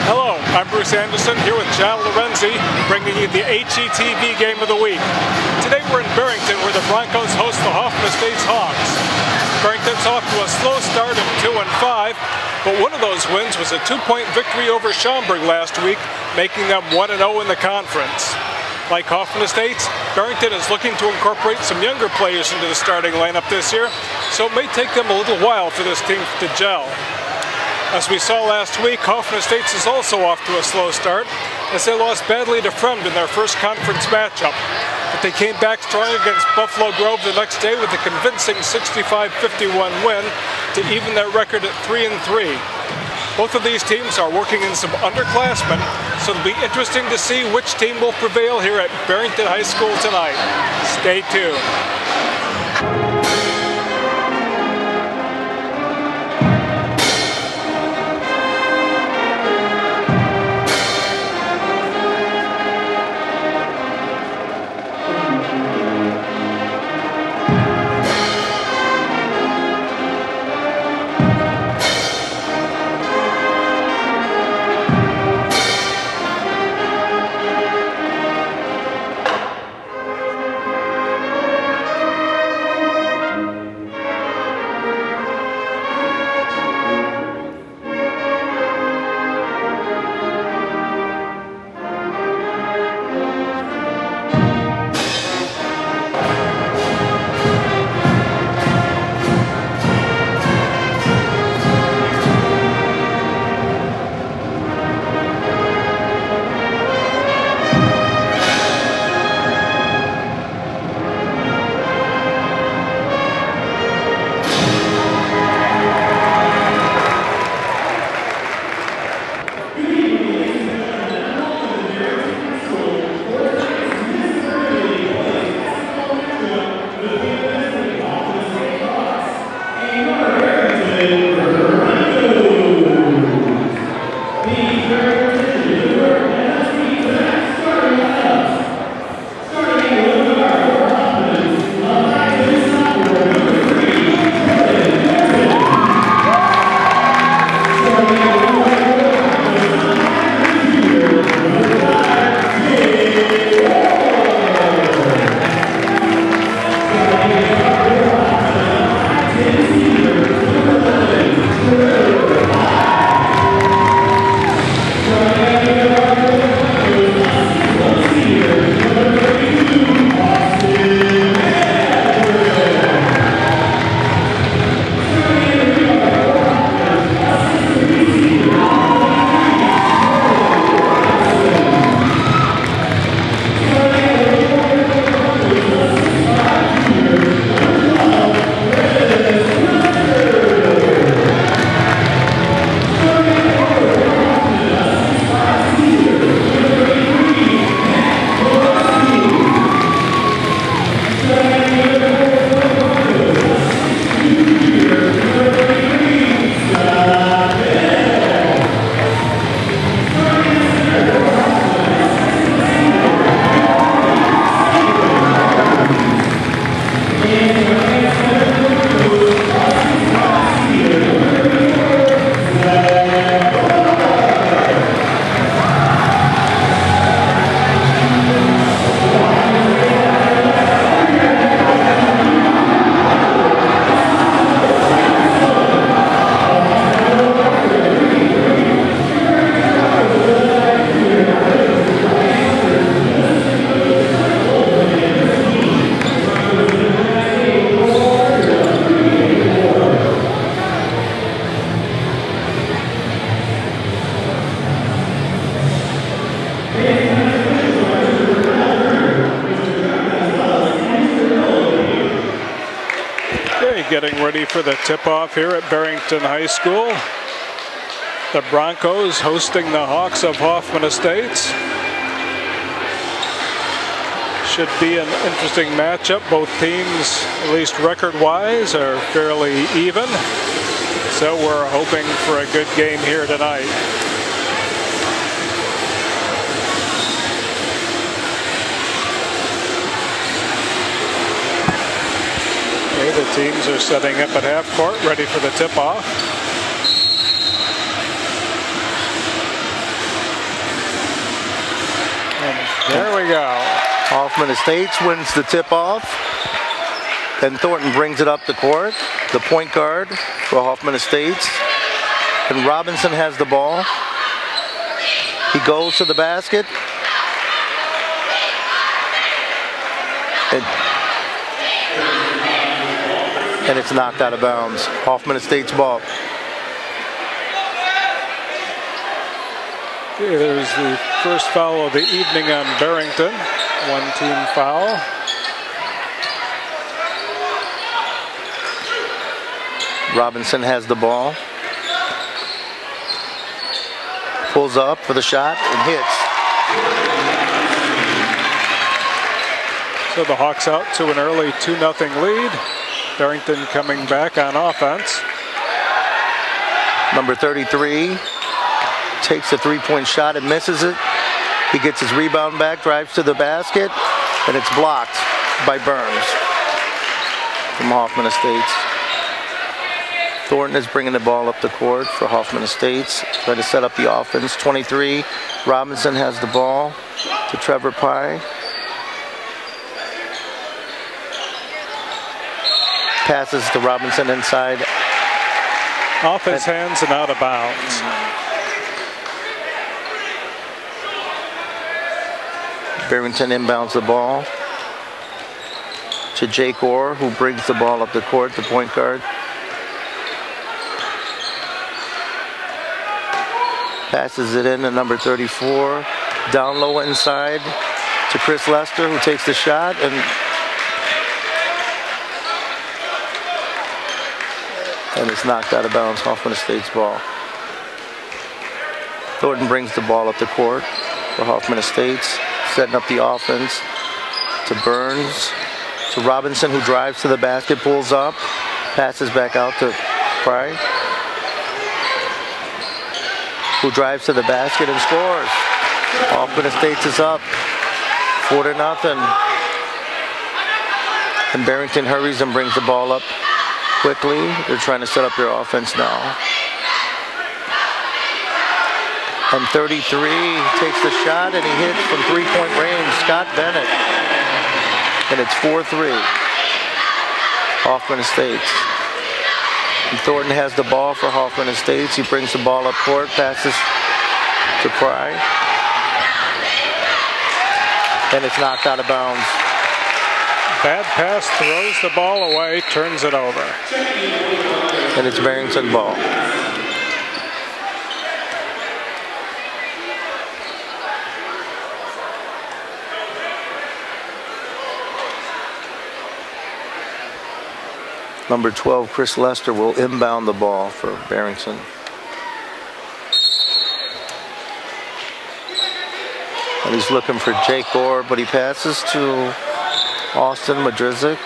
Hello, I'm Bruce Anderson here with John Lorenzi, bringing you the HETV Game of the Week. Today we're in Barrington where the Broncos host the Hoffman Estates Hawks. Barrington's off to a slow start of 2-5, but one of those wins was a 2-point victory over Schaumburg last week, making them 1-0 in the conference. Like Hoffman Estates, Barrington is looking to incorporate some younger players into the starting lineup this year, so it may take them a little while for this team to gel. As we saw last week, Hoffman Estates is also off to a slow start as they lost badly to Fremd in their first conference matchup. But they came back strong against Buffalo Grove the next day with a convincing 65-51 win to even their record at 3-3. Both of these teams are working in some underclassmen, so it'll be interesting to see which team will prevail here at Barrington High School tonight. Stay tuned. Getting ready for the tip-off here at Barrington High School. The Broncos hosting the Hawks of Hoffman Estates. Should be an interesting matchup. Both teams, at least record-wise, are fairly even. So we're hoping for a good game here tonight. The teams are setting up at half court, ready for the tip-off. we go. Hoffman Estates wins the tip-off. And Thornton brings it up the court. The point guard for Hoffman Estates. And Robinson has the ball. He goes to the basket. And it's knocked out of bounds. Hoffman Estates ball. Okay, there's the first foul of the evening on Barrington. One team foul. Robinson has the ball. Pulls up for the shot and hits. So the Hawks out to an early 2-0 lead. Barrington coming back on offense. Number 33 takes a three-point shot and misses it. He gets his rebound back, drives to the basket, and it's blocked by Burns from Hoffman Estates. Thornton is bringing the ball up the court for Hoffman Estates, trying to set up the offense. 23, Robinson has the ball to Trevor Pye. Passes to Robinson inside. Off his hands and out of bounds. Barrington inbounds the ball to Jake Orr, who brings the ball up the court, the point guard. Passes it in to number 34. Down low inside to Chris Lester, who takes the shot, and it's knocked out of bounds. Hoffman Estates ball. Thornton brings the ball up the court for Hoffman Estates, setting up the offense to Burns, to Robinson, who drives to the basket, pulls up, passes back out to Pry, who drives to the basket and scores. Hoffman Estates is up 4-0. And Barrington hurries and brings the ball up quickly. They're trying to set up their offense now. And 33 takes the shot and he hits from three-point range. Scott Bennett. And it's 4-3. Hoffman Estates. And Thornton has the ball for Hoffman Estates. He brings the ball up court, passes to Pry. And it's knocked out of bounds. Bad pass, throws the ball away, turns it over. And it's Barrington ball. Number 12, Chris Lester, will inbound the ball for Barrington. And he's looking for Jake Orr, but he passes to Austin Madrizik.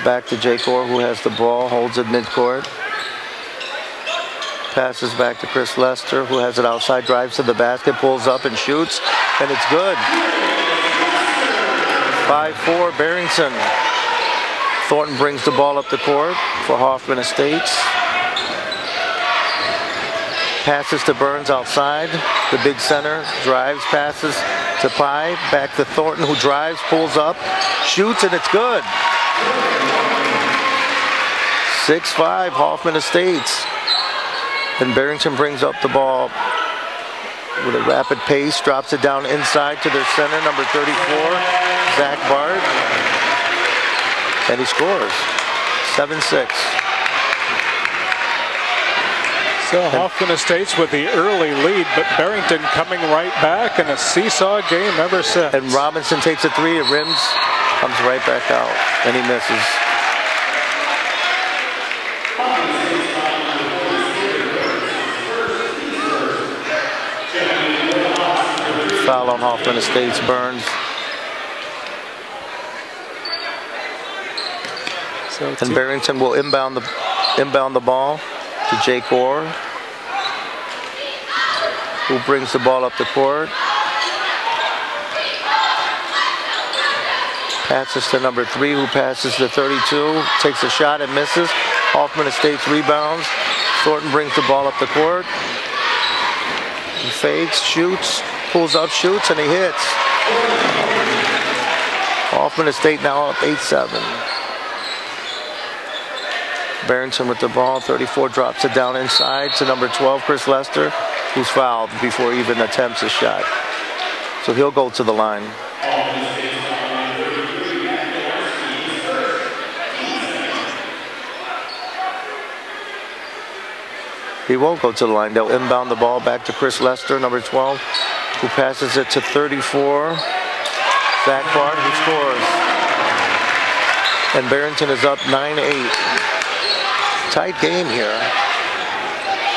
Back to Jake Orr, who has the ball, holds it midcourt. Passes back to Chris Lester, who has it outside, drives to the basket, pulls up and shoots, and it's good. 5-4 Barrington. Thornton brings the ball up the court for Hoffman Estates. Passes to Burns outside. The big center drives, passes to Pye. Back to Thornton, who drives, pulls up, shoots, and it's good. 6-5 Hoffman Estates. And Barrington brings up the ball with a rapid pace, drops it down inside to their center, number 34, Zach Bart. And he scores. 7-6. So Hoffman Estates with the early lead, but Barrington coming right back in a seesaw game ever since. And Robinson takes a three, it rims, comes right back out, and he misses. Foul on Hoffman Estates, Burns. And Barrington will inbound the ball to Jake Orr, who brings the ball up the court. Passes to number 3, who passes to 32, takes a shot and misses. Hoffman Estates rebounds. Thornton brings the ball up the court. He fakes, shoots, pulls up, shoots, and he hits. Hoffman Estate now up 8-7. Barrington with the ball, 34, drops it down inside to number 12, Chris Lester, who's fouled before he even attempts a shot. So he'll go to the line. He won't go to the line. They'll inbound the ball back to Chris Lester, number 12, who passes it to 34. Zach Bart, who scores. And Barrington is up 9-8. Tight game here.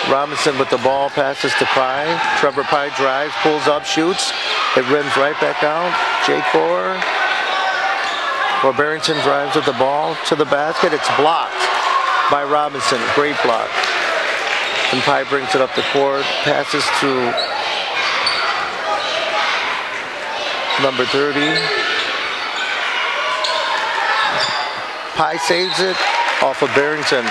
Robinson with the ball, passes to Pye. Trevor Pye drives, pulls up, shoots. It rims right back out. Jake Bohr. Well, Barrington drives with the ball to the basket. It's blocked by Robinson. Great block. And Pye brings it up the court, passes to number 30. Pye saves it off of Barrington.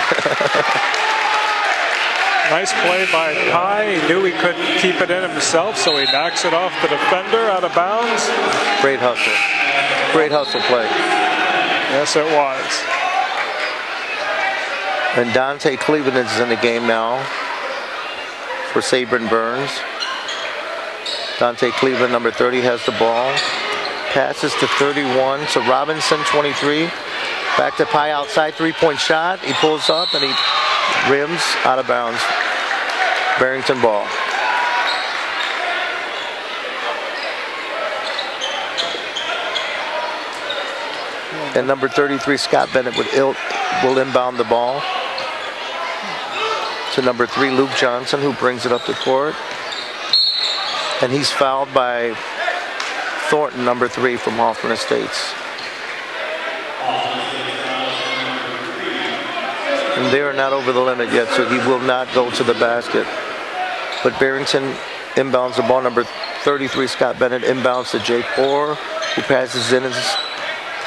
Nice play by Pye. He knew he couldn't keep it in himself, so he knocks it off the defender out of bounds. Great hustle. Great hustle play. Yes, it was. And Dante Cleveland is in the game now for Sabrin Burns. Dante Cleveland, number 30, has the ball. Passes to 31 to Robinson, 23. Back to Pye outside, three-point shot. He pulls up and he rims out of bounds. Barrington ball. And number 33, Scott Bennett, will inbound the ball to number 3, Luke Johnson, who brings it up the court. And he's fouled by Thornton, number 3 from Hoffman Estates. And they are not over the limit yet, so he will not go to the basket. But Barrington inbounds the ball. Number 33, Scott Bennett, inbounds to Jake Orr, who passes in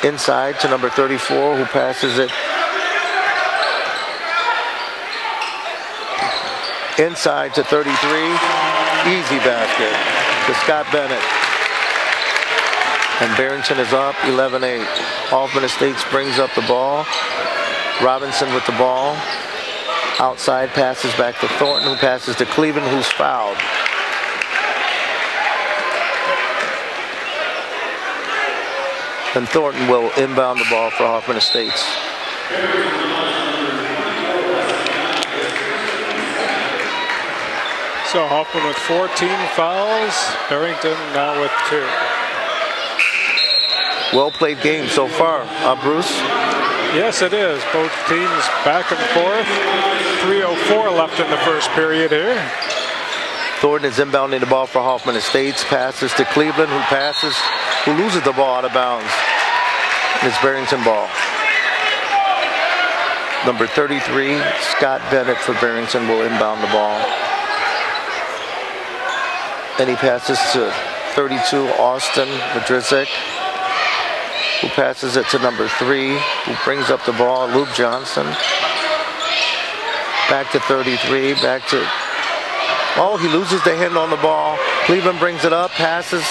inside to number 34, who passes it inside to 33. Easy basket to Scott Bennett. And Barrington is up 11-8. Hoffman Estates brings up the ball. Robinson with the ball. Outside, passes back to Thornton, who passes to Cleveland, who's fouled. And Thornton will inbound the ball for Hoffman Estates. So Hoffman with 14 fouls, Barrington now with 2. Well played game so far, Bruce? Yes, it is. Both teams back and forth. 3:04 left in the first period here. Thornton is inbounding the ball for Hoffman Estates. Passes to Cleveland, who loses the ball out of bounds. It's Barrington ball. Number 33, Scott Bennett for Barrington, will inbound the ball. And he passes to 32, Austin Madrizik, who passes it to number 3, who brings up the ball, Luke Johnson. Back to 33, back to, oh, he loses the hand on the ball. Cleveland brings it up, passes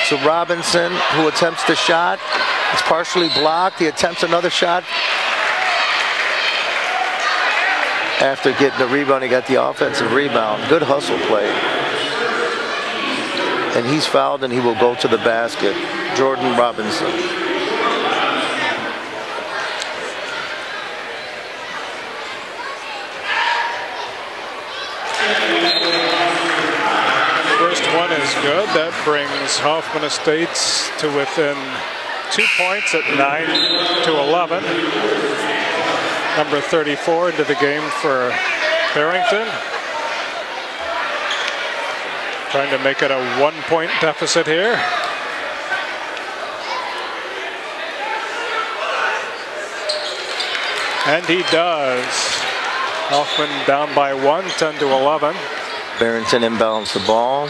to Robinson, who attempts the shot. It's partially blocked. He attempts another shot. After getting the rebound, he got the offensive rebound. Good hustle play. And he's fouled, and he will go to the basket. Jordan Robinson. First one is good. That brings Hoffman Estates to within 2 points at 9-11. Number 34 into the game for Barrington. Trying to make it a 1-point deficit here. And he does. Hoffman down by 1, 10-11. Barrington inbounds the ball.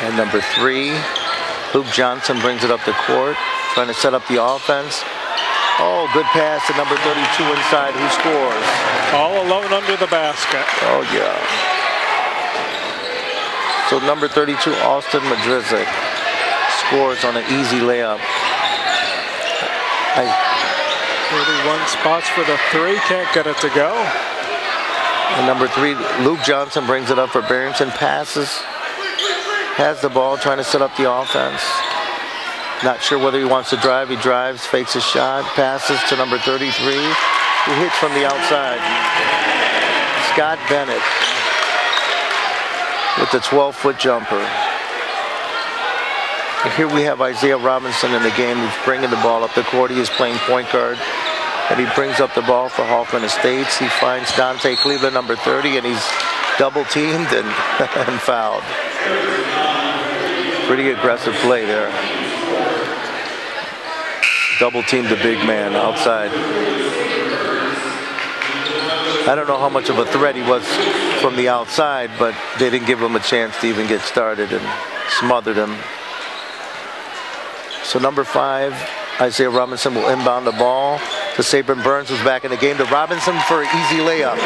And number 3, Luke Johnson brings it up the court, trying to set up the offense. Oh, good pass to number 32 inside, who scores. All alone under the basket. Oh, yeah. So number 32, Austin Madrizik, scores on an easy layup. 31 spots for the three, can't get it to go. And number 3, Luke Johnson brings it up for Barrington, passes, has the ball, trying to set up the offense. Not sure whether he wants to drive. He drives, fakes a shot, passes to number 33, who hits from the outside. Scott Bennett with the 12-foot jumper. And here we have Isaiah Robinson in the game, who's bringing the ball up the court. He is playing point guard, and he brings up the ball for Hoffman Estates. He finds Dante Cleveland, number 30, and he's double-teamed and fouled. Pretty aggressive play there. Double-teamed the big man outside. I don't know how much of a threat he was from the outside, but they didn't give him a chance to even get started and smothered him. So number 5, Isaiah Robinson will inbound the ball to Sabrin Burns, who's back in the game, to Robinson for an easy layup,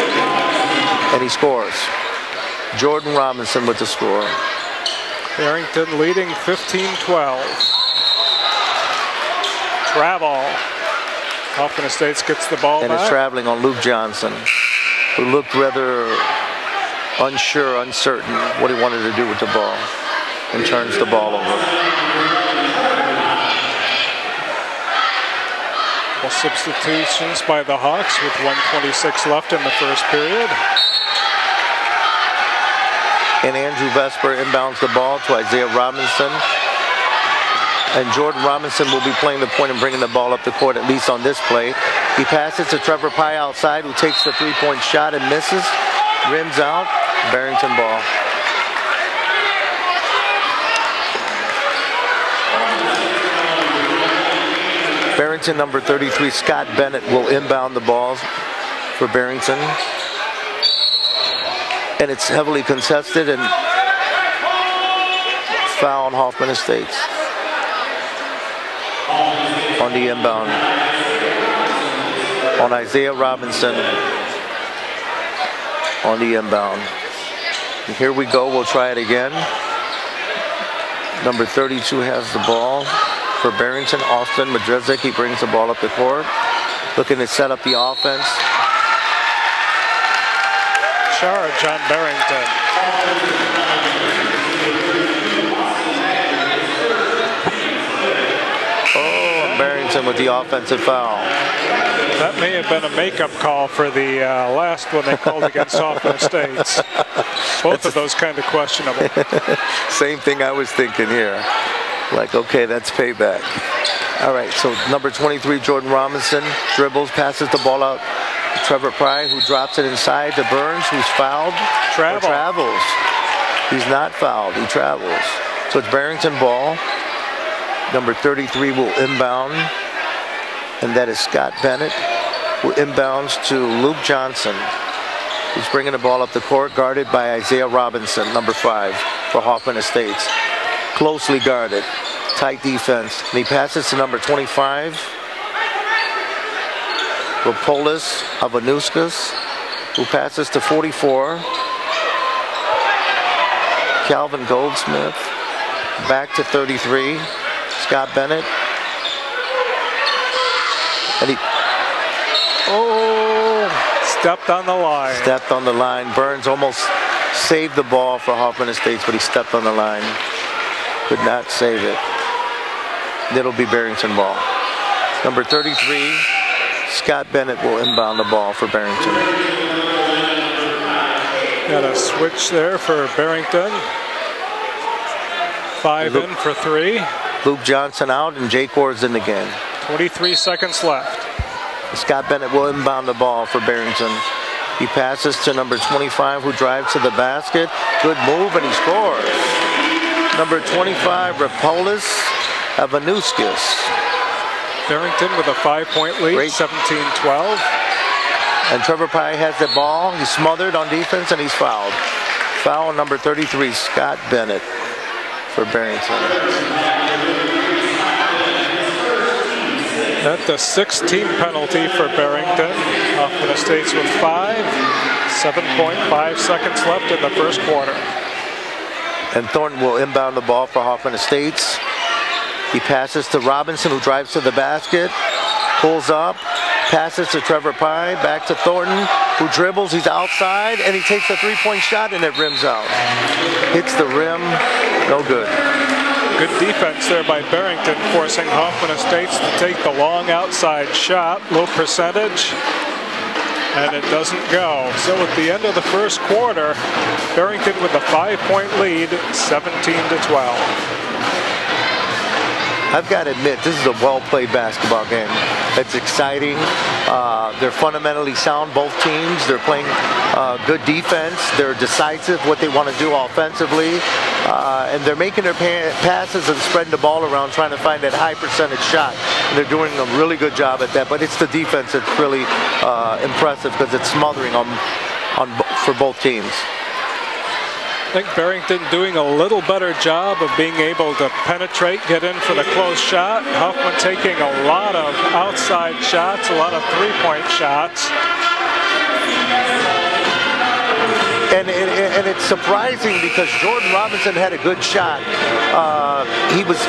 and he scores. Jordan Robinson with the score. Barrington leading 15-12. Travel. Hoffman Estates gets the ball and back. Is traveling on Luke Johnson, who looked rather unsure, uncertain what he wanted to do with the ball, and turns the ball over. Well, substitutions by the Hawks with 1:26 left in the first period. And Andrew Vesper inbounds the ball to Isaiah Robinson. And Jordan Robinson will be playing the point and bringing the ball up the court, at least on this play. He passes to Trevor Pye outside, who takes the three-point shot and misses. Rims out. Barrington ball. Barrington, number 33, Scott Bennett, will inbound the balls for Barrington. And it's heavily contested, and foul on Hoffman Estates on the inbound on Isaiah Robinson on the inbound. And here we go, we'll try it again. Number 32 has the ball for Barrington. Austin Madrizik, he brings the ball up the court, looking to set up the offense. Charge on Barrington. Oh, Barrington with the offensive foul. That may have been a makeup call for the last one they called against Hoffman Estates. Both of those kind of questionable. Same thing I was thinking here. Like, okay, that's payback. All right, so number 23, Jordan Robinson, dribbles, passes the ball out to Trevor Pye, who drops it inside to Burns, who's fouled. Travels. He's not fouled, he travels. So it's Barrington ball. Number 33 will inbound, and that is Scott Bennett, who inbounds to Luke Johnson, who's bringing the ball up the court, guarded by Isaiah Robinson, number 5, for Hoffman Estates. Closely guarded, tight defense. And he passes to number 25, Rapolis Avanuskis, who passes to 44, Calvin Goldsmith, back to 33, Scott Bennett. And he stepped on the line. Stepped on the line. Burns almost saved the ball for Hoffman Estates, but he stepped on the line. Could not save it. It'll be Barrington ball. Number 33, Scott Bennett will inbound the ball for Barrington. Got a switch there for Barrington. 5 in for 3. Luke Johnson out, and Jake Ward's in the game. 23 seconds left. Scott Bennett will inbound the ball for Barrington. He passes to number 25, who drives to the basket. Good move, and he scores. Number 25, Rapolis Avanuskis. Barrington with a 5-point lead, 17-12. And Trevor Pye has the ball. He's smothered on defense, and he's fouled. Foul number 33, Scott Bennett for Barrington. That's the 6th-team penalty for Barrington. Hoffman Estates with 5. 7.5 seconds left in the first quarter. And Thornton will inbound the ball for Hoffman Estates. He passes to Robinson, who drives to the basket, pulls up, passes to Trevor Pye, back to Thornton, who dribbles, he's outside, and he takes a three-point shot, and it rims out. Hits the rim, no good. Good defense there by Barrington, forcing Hoffman Estates to take the long outside shot, low percentage, and it doesn't go. So at the end of the first quarter, Barrington with a 5-point lead, 17-12. I've got to admit, this is a well-played basketball game. It's exciting. They're fundamentally sound, both teams. They're playing good defense. They're decisive what they want to do offensively. And they're making their passes and spreading the ball around, trying to find that high percentage shot. And they're doing a really good job at that. But it's the defense that's really impressive, because it's smothering for both teams. I think Barrington doing a little better job of being able to penetrate, get in for the close shot. Hoffman taking a lot of outside shots, a lot of three-point shots. And it's surprising, because Jordan Robinson had a good shot. He was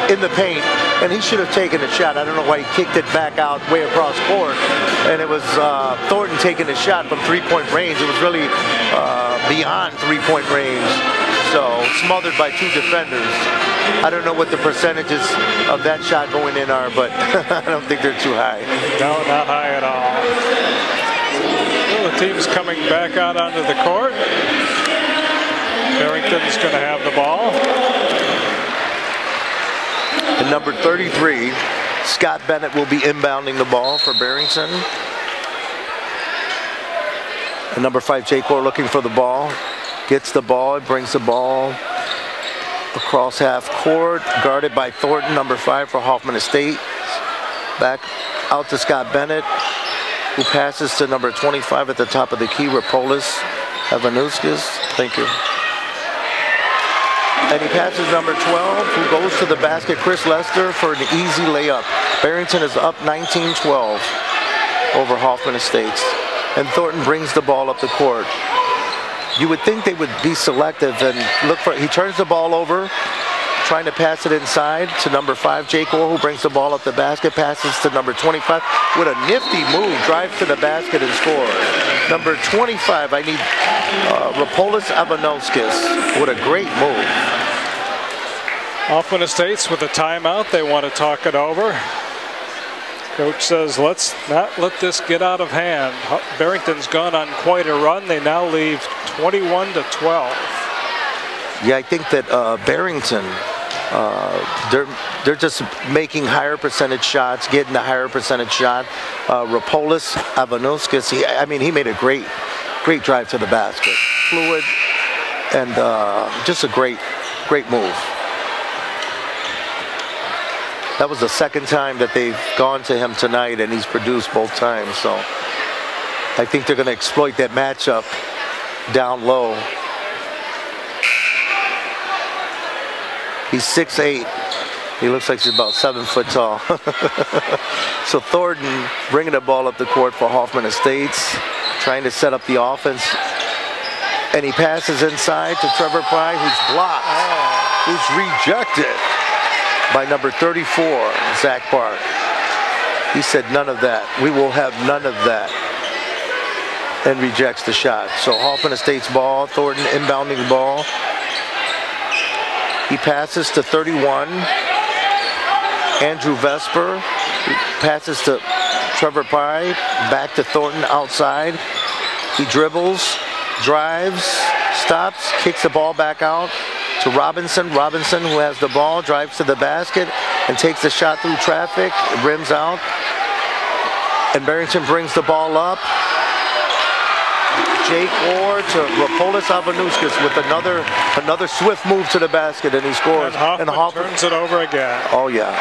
in the paint, and he should have taken a shot. I don't know why he kicked it back out way across court. And it was Thornton taking a shot from three-point range. It was really beyond three-point range. So smothered by two defenders. I don't know what the percentages of that shot going in are, but I don't think they're too high. No, not high at all. Well, the team's coming back out onto the court. Barrington's going to have the ball. And number 33, Scott Bennett, will be inbounding the ball for Barrington. And number 5, Jake Orr, looking for the ball. Gets the ball, brings the ball across half court, guarded by Thornton, number 5 for Hoffman Estate. Back out to Scott Bennett, who passes to number 25 at the top of the key, Rapolis Avanuskis. Thank you. And he passes number 12, who goes to the basket, Chris Lester, for an easy layup. Barrington is up 19-12 over Hoffman Estates. And Thornton brings the ball up the court. You would think they would be selective and look for, he turns the ball over, trying to pass it inside to number 5, Jake Orr, who brings the ball up the basket, passes to number 25 with a nifty move, drives to the basket and scores. Number 25, I need Rapolis Avanovskis with a great move. Hoffman Estates with a timeout. They want to talk it over. Coach says, let's not let this get out of hand. Barrington's gone on quite a run. They now leave 21-12. Yeah, I think that Barrington, they're just making higher percentage shots, getting a higher percentage shot. Rapolis Avanovskis, he made a great drive to the basket. Fluid and just a great move. That was the second time that they've gone to him tonight, and he's produced both times. So I think they're going to exploit that matchup down low. He's 6'8". He looks like he's about 7 foot tall. So Thornton bringing the ball up the court for Hoffman Estates, trying to set up the offense. And he passes inside to Trevor Pye, who's blocked, who's rejected by number 34, Zach Bart. He said, none of that. We will have none of that. And rejects the shot. So Hoffman Estates ball, Thornton inbounding the ball. He passes to 31, Andrew Vesper. He passes to Trevor Pye, back to Thornton outside. He dribbles, drives, stops, kicks the ball back out to Robinson. Robinson, who has the ball, drives to the basket and takes the shot through traffic. It rims out. And Barrington brings the ball up. Jake Orr to Rapolis Avanuskis with another swift move to the basket, and he scores. And Hoffman turns it over again. Oh, yeah.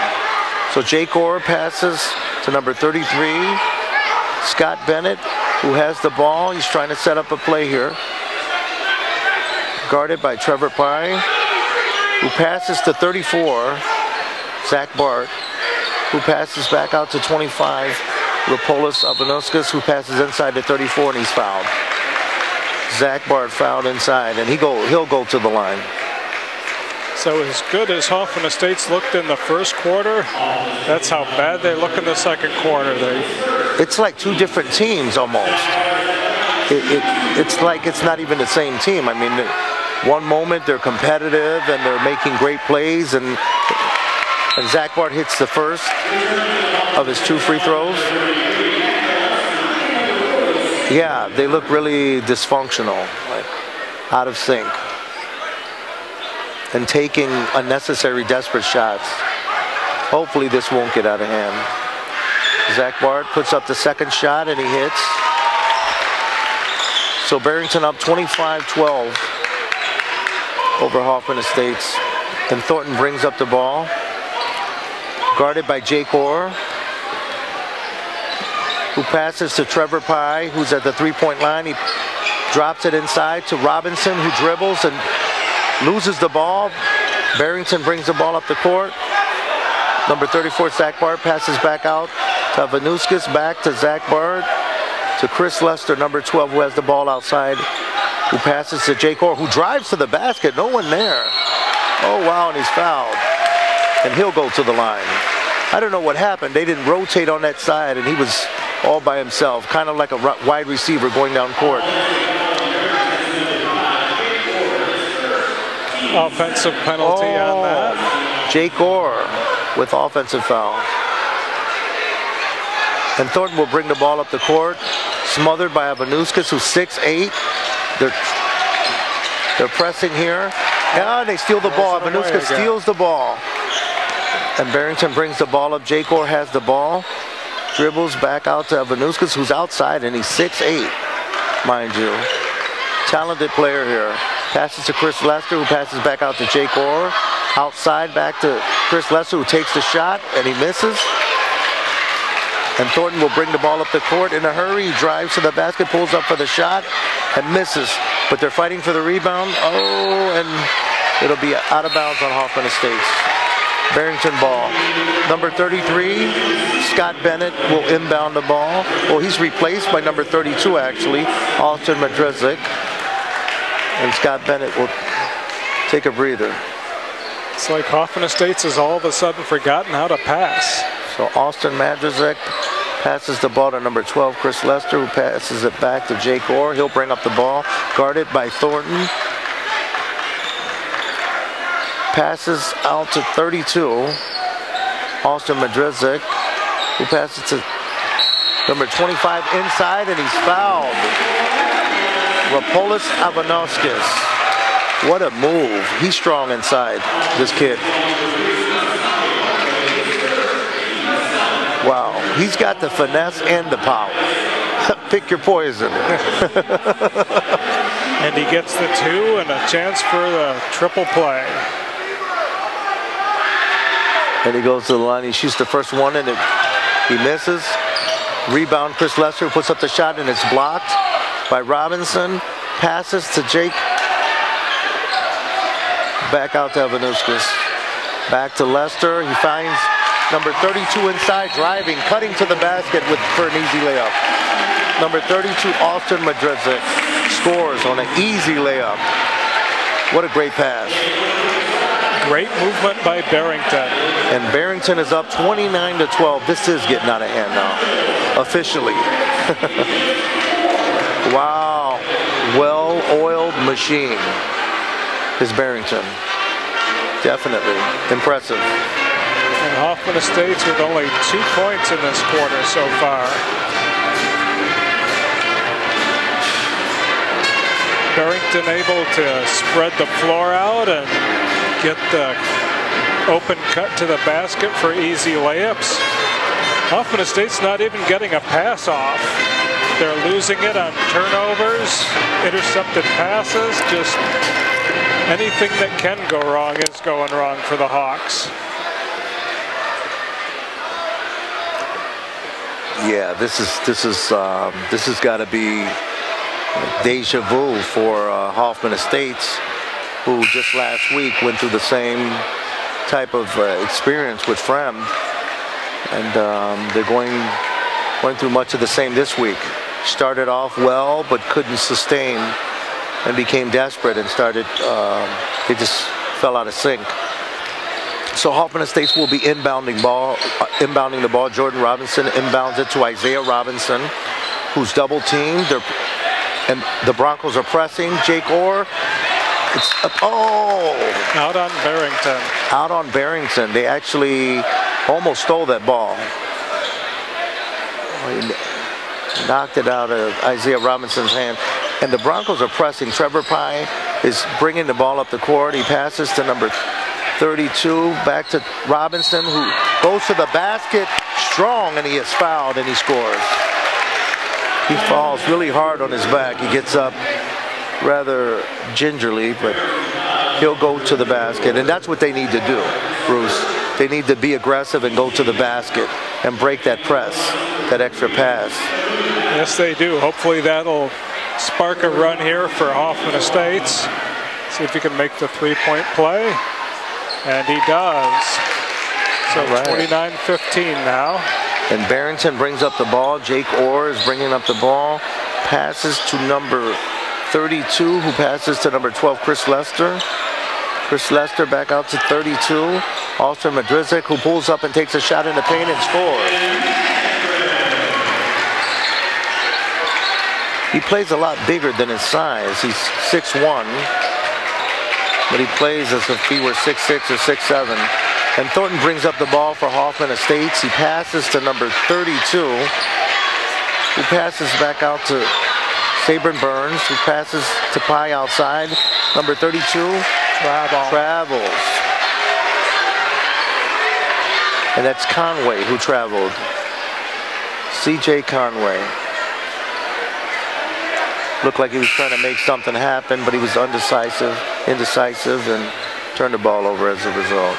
So Jake Orr passes to number 33, Scott Bennett, who has the ball. He's trying to set up a play here. Guarded by Trevor Pye, who passes to 34, Zach Bart, who passes back out to 25, Rapolis Avanuskis, who passes inside to 34, and he's fouled. Zach Bart fouled inside, and he'll go to the line. So as good as Hoffman Estates looked in the first quarter, that's how bad they look in the second quarter. It's like two different teams almost. It's like it's not even the same team. I mean, one moment they're competitive and they're making great plays, and Zach Bart hits the first of his 2 free throws. Yeah, they look really dysfunctional, like out of sync, and taking unnecessary desperate shots. Hopefully this won't get out of hand. Zach Bart puts up the second shot and he hits. So Barrington up 25-12 over Hoffman Estates. And Thornton brings up the ball, guarded by Jake Orr, who passes to Trevor Pye, who's at the 3-point line. He drops it inside to Robinson, who dribbles and loses the ball. Barrington brings the ball up the court. Number 34, Zach Bart, passes back out to Vanuskis, back to Zach Bart, to Chris Lester, number 12, who has the ball outside, who passes to Jake Orr, who drives to the basket. No one there. Oh, wow, and he's fouled. And he'll go to the line. I don't know what happened. They didn't rotate on that side, and he was all by himself, kind of like a wide receiver going down court. Offensive penalty on that. Jake Orr with offensive foul. And Thornton will bring the ball up the court, smothered by Vanuskis, who's 6'8". They're pressing here. Yeah, they steal the ball. Vanuskis steals the ball. And Barrington brings the ball up. Jake Orr has the ball. Dribbles back out to Vanuskis, who's outside, and he's 6'8", mind you. Talented player here. Passes to Chris Lester, who passes back out to Jake Orr. Outside, back to Chris Lester, who takes the shot, and he misses. And Thornton will bring the ball up the court in a hurry. He drives to the basket, pulls up for the shot, and misses. But they're fighting for the rebound. Oh, and it'll be out of bounds on Hoffman Estates. Barrington ball. Number 33, Scott Bennett will inbound the ball. Well, he's replaced by number 32, actually, Austin Madrizik. And Scott Bennett will take a breather. It's like Hoffman Estates has all of a sudden forgotten how to pass. So Austin Madrizik passes the ball to number 12, Chris Lester, who passes it back to Jake Orr. He'll bring up the ball, guarded by Thornton. Passes out to 32, Austin Madrizik, who passes to number 25 inside, and he's fouled. Rapolis Avanovskis. What a move. He's strong inside, this kid. Wow, he's got the finesse and the power. Pick your poison. And he gets the 2 and a chance for the triple play. And he goes to the line. He shoots the first one, and he misses. Rebound, Chris Lester, who puts up the shot, and it's blocked by Robinson. Passes to Jake. Back out to Vanuskis. Back to Lester. He finds number 32 inside, driving, cutting to the basket for an easy layup. Number 32, Austin Madrizik, scores on an easy layup. What a great pass. Great movement by Barrington. And Barrington is up 29-12. This is getting out of hand now, officially. Wow, well-oiled machine is Barrington. Definitely impressive. And Hoffman Estates with only 2 points in this quarter so far. Barrington able to spread the floor out and get the open cut to the basket for easy layups. Hoffman Estate's not even getting a pass off. They're losing it on turnovers, intercepted passes, just anything that can go wrong is going wrong for the Hawks. Yeah, this has got to be deja vu for Hoffman Estates, who just last week went through the same type of experience with Frem, and they're going through much of the same this week. Started off well, but couldn't sustain, and became desperate and started. They just fell out of sync. So Hoffman Estates will be inbounding the ball. Jordan Robinson inbounds it to Isaiah Robinson, who's double teamed. And the Broncos are pressing. Jake Orr. It's out on Barrington. Out on Barrington. They actually almost stole that ball. He knocked it out of Isaiah Robinson's hand. And the Broncos are pressing. Trevor Pye is bringing the ball up the court. He passes to number 32, back to Robinson, who goes to the basket strong, and he is fouled, and he scores. He falls really hard on his back. He gets up rather gingerly, but he'll go to the basket. And that's what they need to do, Bruce. They need to be aggressive and go to the basket and break that press, that extra pass. Yes, they do. Hopefully that'll spark a run here for Hoffman Estates. See if he can make the three-point play. And he does. So 29-15 now. And Barrington brings up the ball. Jake Orr is bringing up the ball. Passes to number 32, who passes to number 12, Chris Lester. Chris Lester back out to 32. Austin Madrizik, who pulls up and takes a shot in the paint and scores. He plays a lot bigger than his size. He's 6'1", but he plays as if he were 6'6" or 6'7". And Thornton brings up the ball for Hoffman Estates. He passes to number 32, who passes back out to Sabrin Burns, who passes to Pye outside. Number 32 travels. And that's Conway who traveled. C.J. Conway. Looked like he was trying to make something happen, but he was indecisive, and turned the ball over as a result.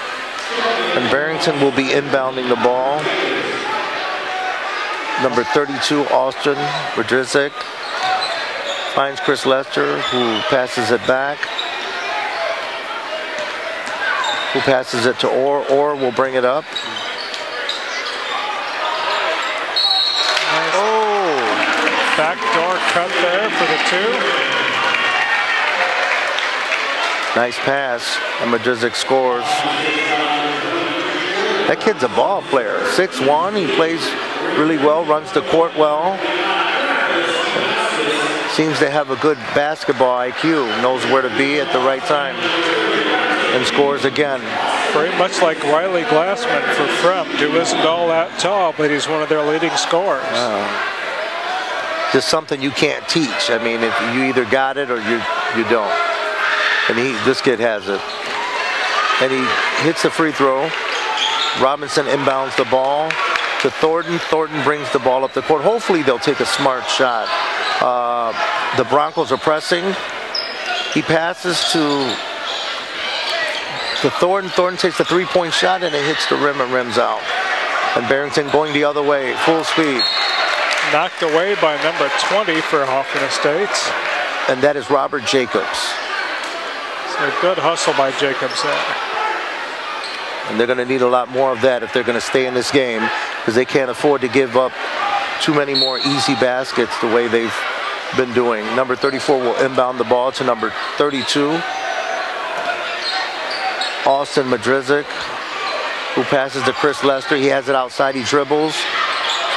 And Barrington will be inbounding the ball. Number 32, Austin Madrizik, finds Chris Lester, who passes it back. Who passes it to Orr. Orr will bring it up. Backdoor cut there for the two. Nice pass, and Madrizik scores. That kid's a ball player. 6'1", he plays really well, runs the court well. Seems to have a good basketball IQ, knows where to be at the right time, and scores again. Very much like Riley Glassman for Fremd, who isn't all that tall, but he's one of their leading scorers. Just something you can't teach. I mean, if you either got it or you don't. And this kid has it. And he hits the free throw. Robinson inbounds the ball to Thornton. Thornton brings the ball up the court. Hopefully they'll take a smart shot. The Broncos are pressing. He passes to Thornton. Thornton takes the three-point shot, and it hits the rim and rims out. And Barrington going the other way, full speed. Knocked away by number 20 for Hoffman Estates. And that is Robert Jacobs. So good hustle by Jacobs there. And they're going to need a lot more of that if they're going to stay in this game, because they can't afford to give up too many more easy baskets the way they've been doing. Number 34 will inbound the ball to number 32. Austin Madrizik, who passes to Chris Lester. He has it outside, he dribbles.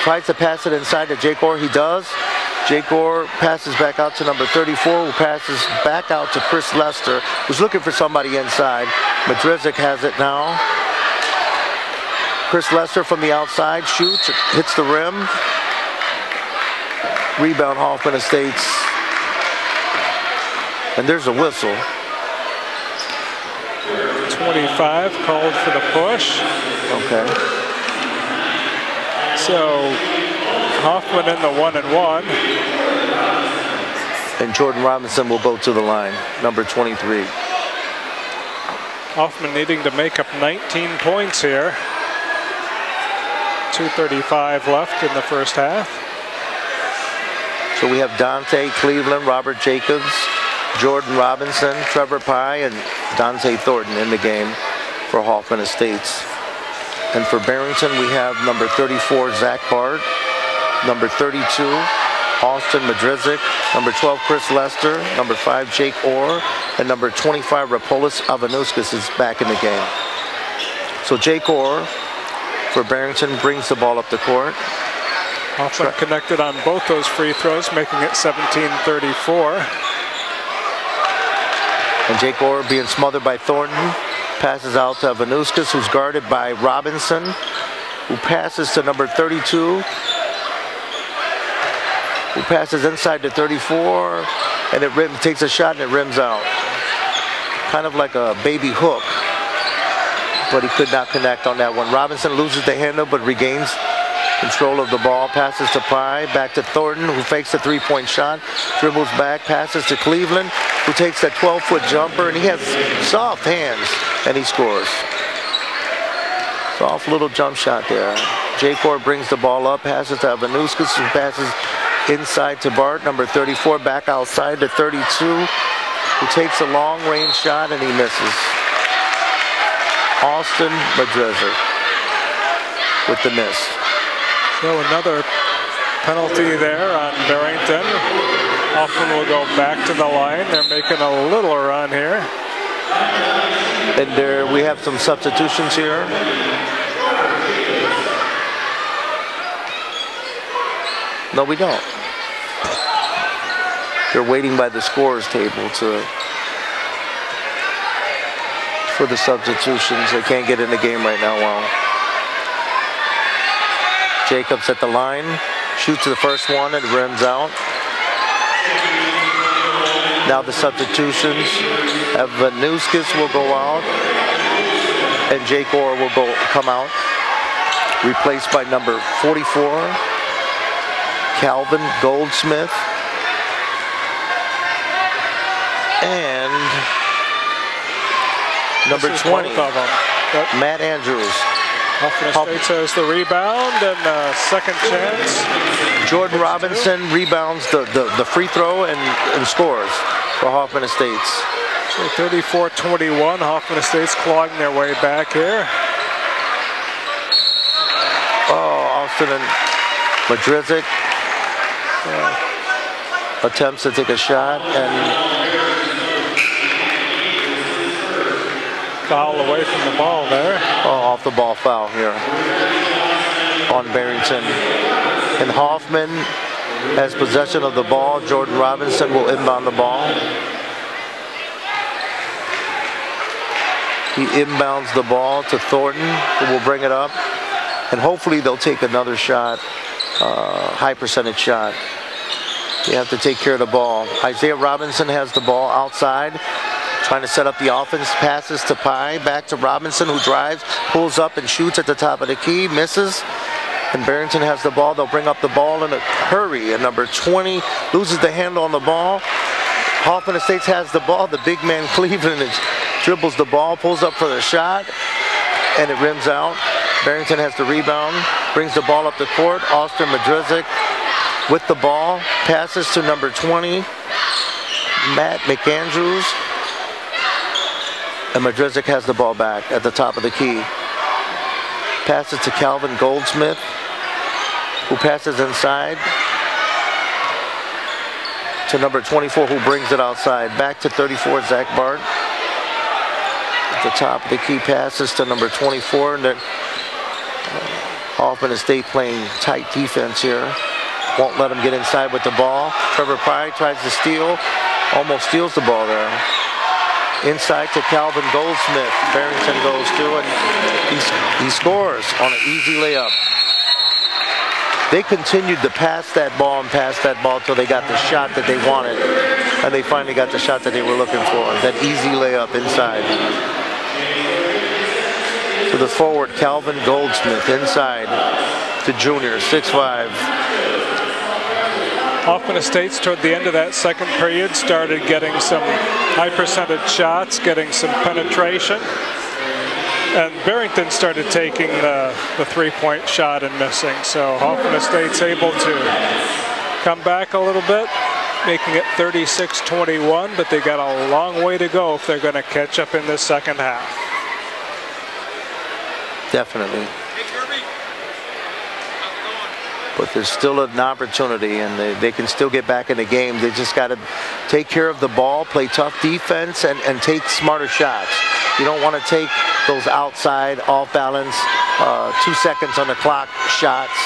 Tries to pass it inside to Jake Orr. He does. Jake Orr passes back out to number 34, who passes back out to Chris Lester, who's looking for somebody inside. Madrizik has it now. Chris Lester from the outside shoots, hits the rim. Rebound Hoffman Estates. And there's a whistle. 25 called for the push. Okay. So Hoffman in the 1-and-1. And Jordan Robinson will go to the line, number 23. Hoffman needing to make up 19 points here. 2:35 left in the first half. So we have Dante Cleveland, Robert Jacobs, Jordan Robinson, Trevor Pye, and Dante Thornton in the game for Hoffman Estates. And for Barrington, we have number 34, Zach Bart, number 32, Austin Madrizik, number 12, Chris Lester, number 5, Jake Orr, and number 25, Rapolis Avanuskis is back in the game. So Jake Orr for Barrington brings the ball up the court. Hoffman connected on both those free throws, making it 17-34. And Jake Orr being smothered by Thornton. Passes out to Avanuskis, who's guarded by Robinson, who passes to number 32. Who passes inside to 34, and it takes a shot and it rims out. Kind of like a baby hook, but he could not connect on that one. Robinson loses the handle, but regains control of the ball. Passes to Pye, back to Thornton, who fakes a three-point shot, dribbles back, passes to Cleveland, who takes that 12-foot jumper, and he has soft hands, and he scores. Soft little jump shot there. Jake Orr brings the ball up, passes to Avanuskis, who passes inside to Bart, number 34, back outside to 32, who takes a long-range shot, and he misses. Austin Madrizik with the miss. So another penalty there on Barrington. Hoffman will go back to the line. They're making a little run here. And there we have some substitutions here. No, we don't. They're waiting by the scorers table for the substitutions. They can't get in the game right now. Well, Jacobs at the line, shoots the first one and rims out. Now the substitutions. Avanuskis will go out, and Jake Orr will come out, replaced by number 44, Calvin Goldsmith, and number 20, Matt Andrews. Hoffman Estates has the rebound and second chance. Jordan Robinson rebounds the free throw and scores for Hoffman Estates. So 34-21, Hoffman Estates clawing their way back here. Oh, Austin and Madrizik attempts to take a shot and foul away from the ball there. Oh, off the ball foul here on Barrington. And Hoffman has possession of the ball. Jordan Robinson will inbound the ball. He inbounds the ball to Thornton, who will bring it up. And hopefully they'll take another shot, high percentage shot. They have to take care of the ball. Isaiah Robinson has the ball outside, trying to set up the offense. Passes to Pye, back to Robinson, who drives, pulls up and shoots at the top of the key, misses. And Barrington has the ball. They'll bring up the ball in a hurry. And number 20 loses the handle on the ball. Hoffman Estates has the ball. The big man Cleveland dribbles the ball, pulls up for the shot, and it rims out. Barrington has the rebound, brings the ball up the court. Austin Madrizik with the ball, passes to number 20, Matt McAndrews. And Madrizik has the ball back at the top of the key. Passes to Calvin Goldsmith, who passes inside to number 24, who brings it outside. Back to 34, Zach Bart. At the top of the key, passes to number 24. And then Hoffman Estate playing tight defense here. Won't let him get inside with the ball. Trevor Pye tries to steal, almost steals the ball there. Inside to Calvin Goldsmith. Barrington goes through and he scores on an easy layup. They continued to pass that ball and pass that ball until they got the shot that they wanted. And they finally got the shot that they were looking for. That easy layup inside. To the forward, Calvin Goldsmith inside to junior, 6'5". Hoffman Estates toward the end of that second period started getting some high percentage shots, getting some penetration. And Barrington started taking the three-point shot and missing. So Hoffman Estates able to come back a little bit, making it 36-21, but they got a long way to go if they're going to catch up in this second half. Definitely. but there's still an opportunity, and they can still get back in the game. They just got to take care of the ball, play tough defense, and take smarter shots. You don't want to take those outside, off balance, 2 seconds on the clock shots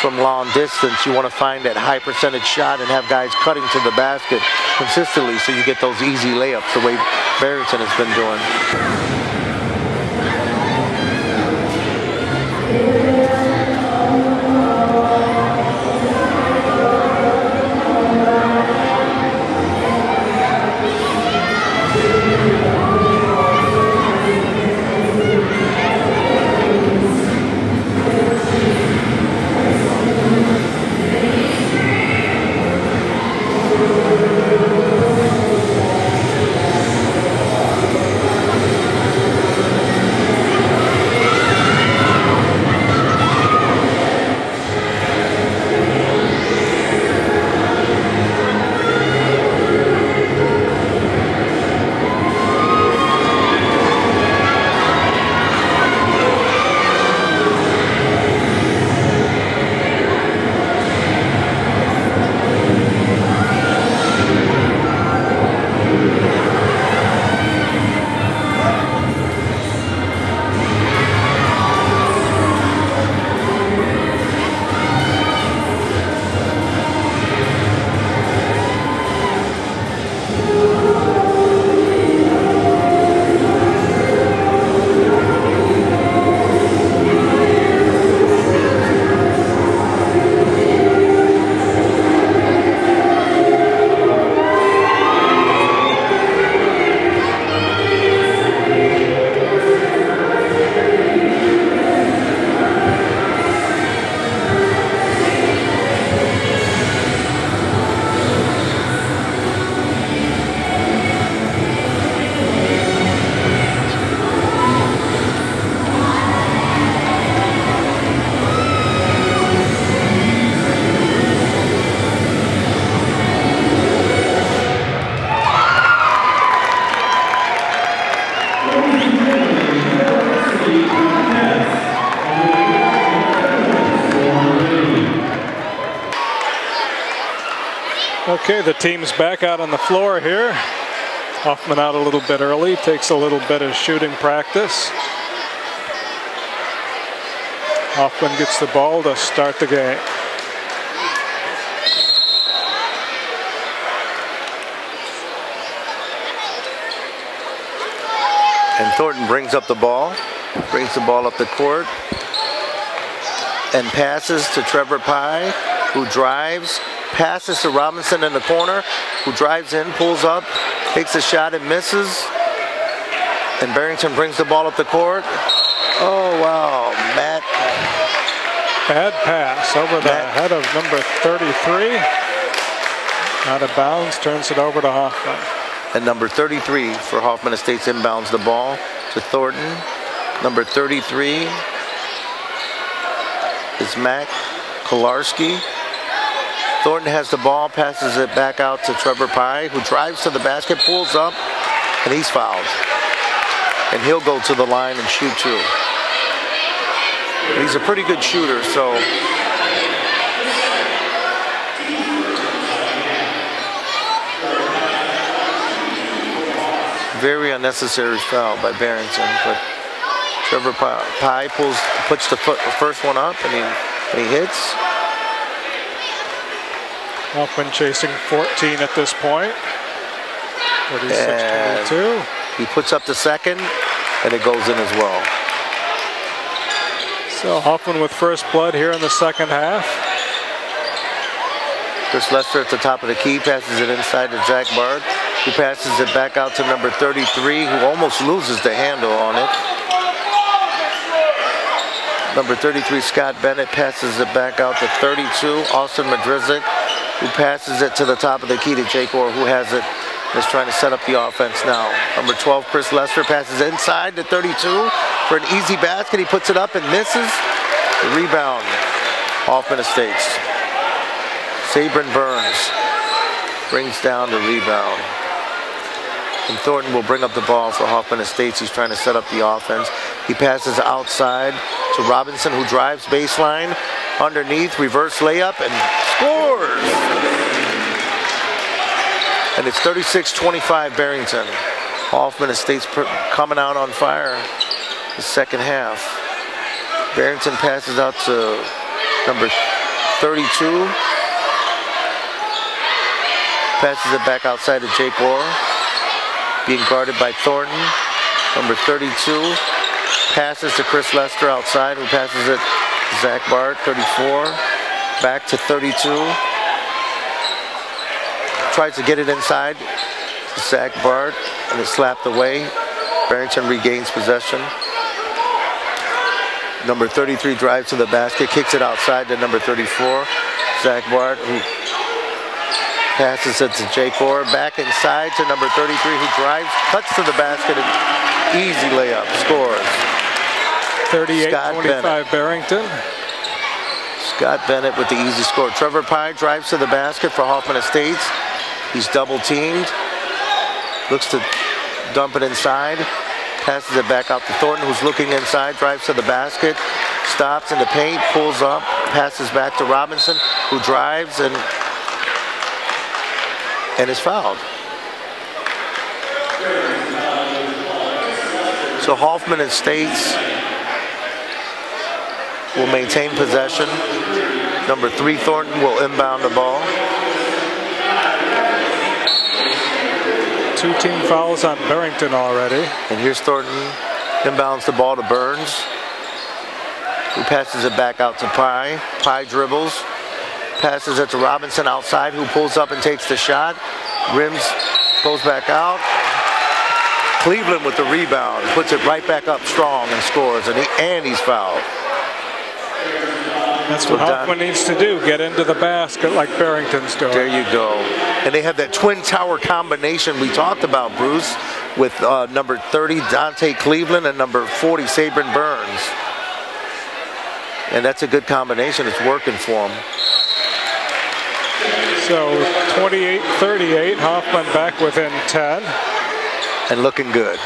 from long distance. You want to find that high percentage shot and have guys cutting to the basket consistently so you get those easy layups the way Barrington has been doing. Okay, the team's back out on the floor here. Hoffman out a little bit early, takes a little bit of shooting practice. Hoffman gets the ball to start the game. And Thornton brings up the ball up the court, and passes to Trevor Pye, who drives, passes to Robinson in the corner, who drives in, pulls up, takes a shot and misses. And Barrington brings the ball up the court. Oh, wow, Matt. Bad pass over the head of number 33. Out of bounds, turns it over to Hoffman. And number 33 for Hoffman Estates inbounds the ball to Thornton. Number 33 is Mac Kolarski. Thornton has the ball, passes it back out to Trevor Pye, who drives to the basket, pulls up, and he's fouled. And he'll go to the line and shoot two. He's a pretty good shooter, so very unnecessary foul by Barrington, but Trevor Pye puts the first one up, and he hits. Hoffman chasing 14 at this point. 36-22. He puts up the second, and it goes in as well. So Hoffman with first blood here in the second half. Chris Lester at the top of the key, passes it inside to Jack Bard, who passes it back out to number 33, who almost loses the handle on it. Number 33, Scott Bennett, passes it back out to 32, Austin Madrizik, who passes it to the top of the key to Jake Orr, who has it, and is trying to set up the offense now. Number 12, Chris Lester, passes inside to 32 for an easy basket. He puts it up and misses. The rebound, Hoffman Estates. Sabrin Burns brings down the rebound. And Thornton will bring up the ball for Hoffman Estates. He's trying to set up the offense. He passes outside to Robinson, who drives baseline, underneath, reverse layup, and scores. And it's 36-25 Barrington. Hoffman Estate's coming out on fire the second half. Barrington passes out to number 32. Passes it back outside to Jake Orr. Being guarded by Thornton. Number 32. Passes to Chris Lester outside, who passes it to Zach Bart, 34. Back to 32. Tries to get it inside to Zach Bart, and it's slapped away. Barrington regains possession. Number 33 drives to the basket, kicks it outside to number 34, Zach Bart, who passes it to Jake Orr. Back inside to number 33, who drives, cuts to the basket, and easy layup, scores. 38-25 Barrington. Scott Bennett with the easy score. Trevor Pye drives to the basket for Hoffman Estates. He's double teamed. Looks to dump it inside. Passes it back out to Thornton, who's looking inside, drives to the basket, stops in the paint, pulls up, passes back to Robinson, who drives and is fouled. So Hoffman Estates will maintain possession. Number 3 Thornton will inbound the ball. 2 team fouls on Barrington already. And here's Thornton, inbounds the ball to Burns, who passes it back out to Pye. Pye dribbles, passes it to Robinson outside, who pulls up and takes the shot. Rims, goes back out. Cleveland with the rebound, puts it right back up strong and scores, and he's fouled. That's what Hoffman needs to do, get into the basket like Barrington's doing. There you go. And they have that twin tower combination we talked about, Bruce, with number 30, Dante Cleveland, and number 40, Sabrin Burns. And that's a good combination. It's working for them. So 28-38, Hoffman back within 10. And looking good.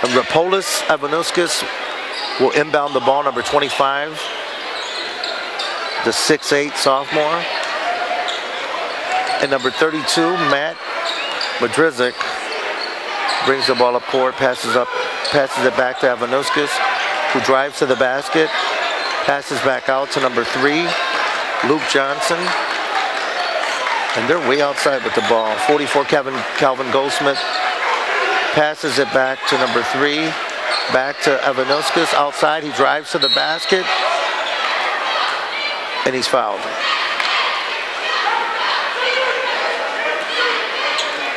And Rapolis Avanuskis will inbound the ball, number 25, the 6'8" sophomore. And number 32, Matt Madrizik, brings the ball up court, passes it back to Avanuskis, who drives to the basket, passes back out to number 3, Luke Johnson. And they're way outside with the ball. 44, Calvin Goldsmith, passes it back to number 3, back to Avanuskis outside. He drives to the basket, and he's fouled.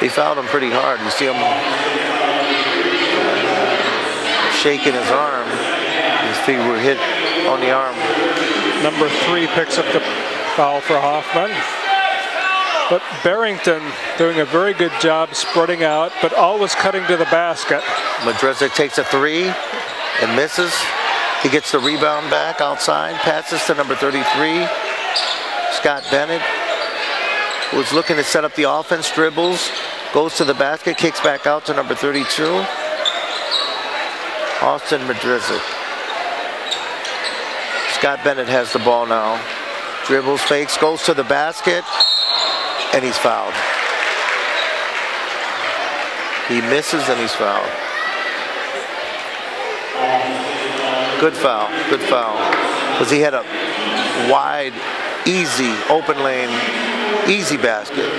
They fouled him pretty hard. You see him shaking his arm. His feet were hit on the arm. Number 3 picks up the foul for Hoffman. But Barrington doing a very good job spreading out, but always cutting to the basket. Madrizik takes a 3 and misses. He gets the rebound back outside, passes to number 33, Scott Bennett, who's looking to set up the offense, dribbles, goes to the basket, kicks back out to number 32, Austin Madrizik. Scott Bennett has the ball now. Dribbles, fakes, goes to the basket, and he's fouled. He misses and he's fouled. Good foul, good foul. Because he had a wide, easy, open lane, easy basket.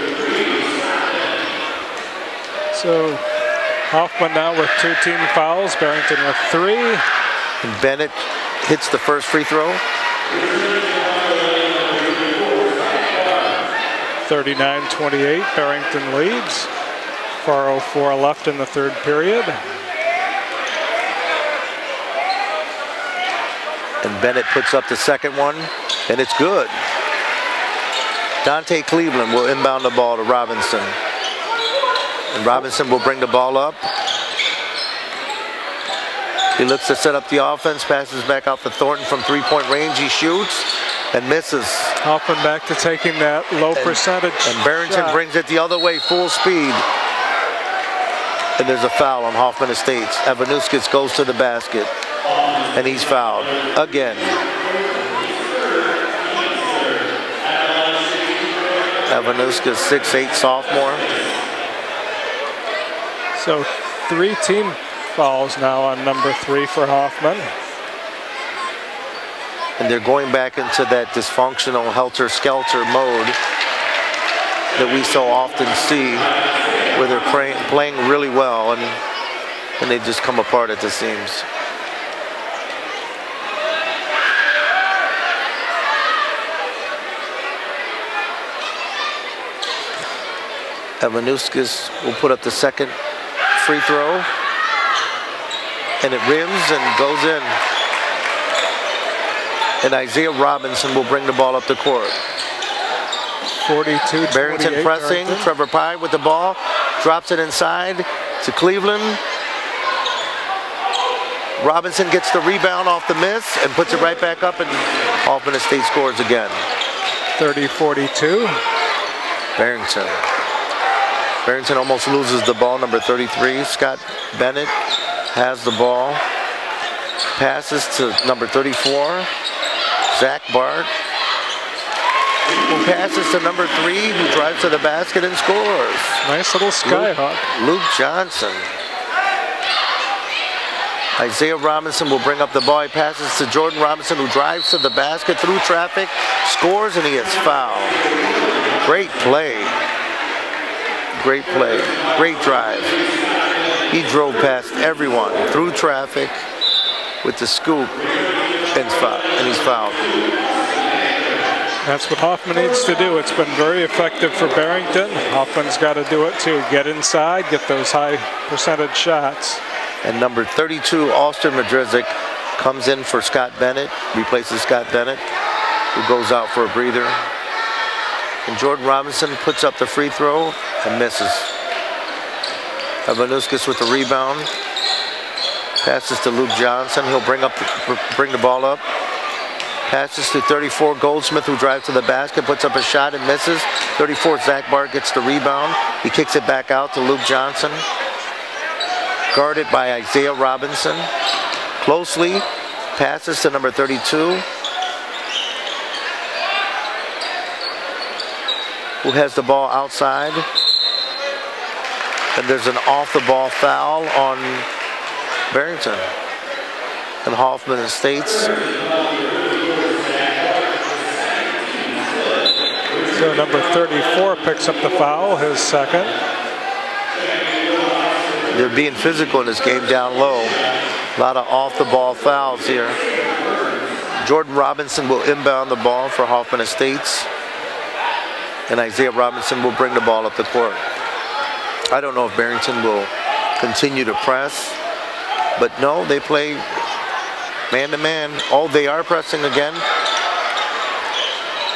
So Hoffman now with 2 team fouls, Barrington with 3. And Bennett hits the first free throw. 39-28, Barrington leads. 4:04 left in the third period. And Bennett puts up the second one, and it's good. Dante Cleveland will inbound the ball to Robinson. And Robinson will bring the ball up. He looks to set up the offense, passes back out to Thornton from 3-point range. He shoots and misses. Hoffman back to taking that low percentage. And Barrington brings it the other way, full speed. And there's a foul on Hoffman Estates. Avanuskis goes to the basket. and he's fouled again. Evanuska, 6'8" sophomore. So 3 team fouls now on number 3 for Hoffman. And they're going back into that dysfunctional helter-skelter mode that we so often see, where they're playing really well and they just come apart at the seams. Evanuskis will put up the second free throw, and it rims and goes in. And Isaiah Robinson will bring the ball up the court. 42-28. Barrington pressing. Barrington. Trevor Pye with the ball. Drops it inside to Cleveland. Robinson gets the rebound off the miss and puts it right back up, and Hoffman State scores again. 30-42. Barrington. Barrington almost loses the ball, number 33. Scott Bennett has the ball. Passes to number 34. Zach Bart, who passes to number 3, who drives to the basket and scores. Nice little skyhook. Luke Johnson. Isaiah Robinson will bring up the ball. He passes to Jordan Robinson, who drives to the basket through traffic, scores, and he is fouled. Great play. Great play. Great drive. He drove past everyone through traffic with the scoop. And he's fouled. That's what Hoffman needs to do. It's been very effective for Barrington. Hoffman's got to do it too. Get inside, get those high percentage shots. And number 32, Austin Madrizik, comes in for Scott Bennett, replaces Scott Bennett, who goes out for a breather. And Jordan Robinson puts up the free throw and misses. Evanuskis with the rebound. Passes to Luke Johnson. He'll bring the ball up. Passes to 34 Goldsmith, who drives to the basket, puts up a shot and misses. 34 Zach Bart gets the rebound. He kicks it back out to Luke Johnson. Guarded by Isaiah Robinson. Closely. Passes to number 32, who has the ball outside. And there's an off-the-ball foul on Barrington. And Hoffman Estates. So number 34 picks up the foul, his second. They're being physical in this game down low. A lot of off-the-ball fouls here. Jordan Robinson will inbound the ball for Hoffman Estates. And Isaiah Robinson will bring the ball up the court. I don't know if Barrington will continue to press. But no, they play man-to-man. Oh, they are pressing again.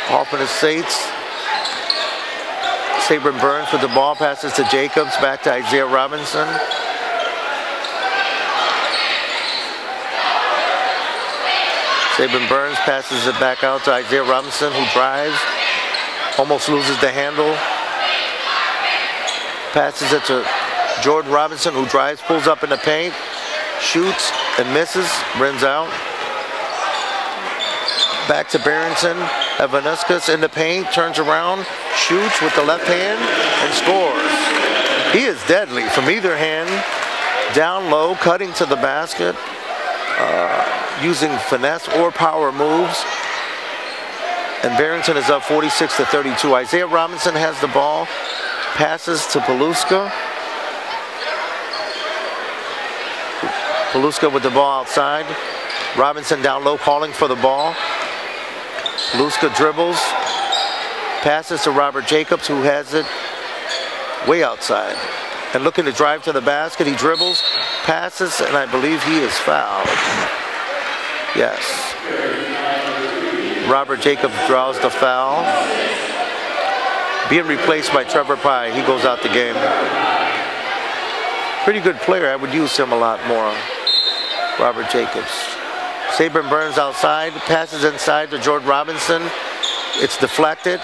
Hoffman Estates. Sabrin Burns with the ball, passes to Jacobs, back to Isaiah Robinson. Sabrin Burns passes it back out to Isaiah Robinson, who drives, almost loses the handle. Passes it to Jordan Robinson, who drives, pulls up in the paint, shoots and misses, runs out. Back to Barrington. Evanuskis in the paint, turns around, shoots with the left hand and scores. He is deadly from either hand, down low, cutting to the basket, using finesse or power moves. And Barrington is up 46-32. Isaiah Robinson has the ball, passes to Paluska. Paluska with the ball outside. Robinson down low, calling for the ball. Paluska dribbles, passes to Robert Jacobs, who has it way outside. And looking to drive to the basket, he dribbles, passes, and I believe he is fouled. Yes. Robert Jacobs draws the foul. Being replaced by Trevor Pye, he goes out the game. Pretty good player, I would use him a lot more. Robert Jacobs. Sabrin Burns outside, passes inside to Jordan Robinson. It's deflected.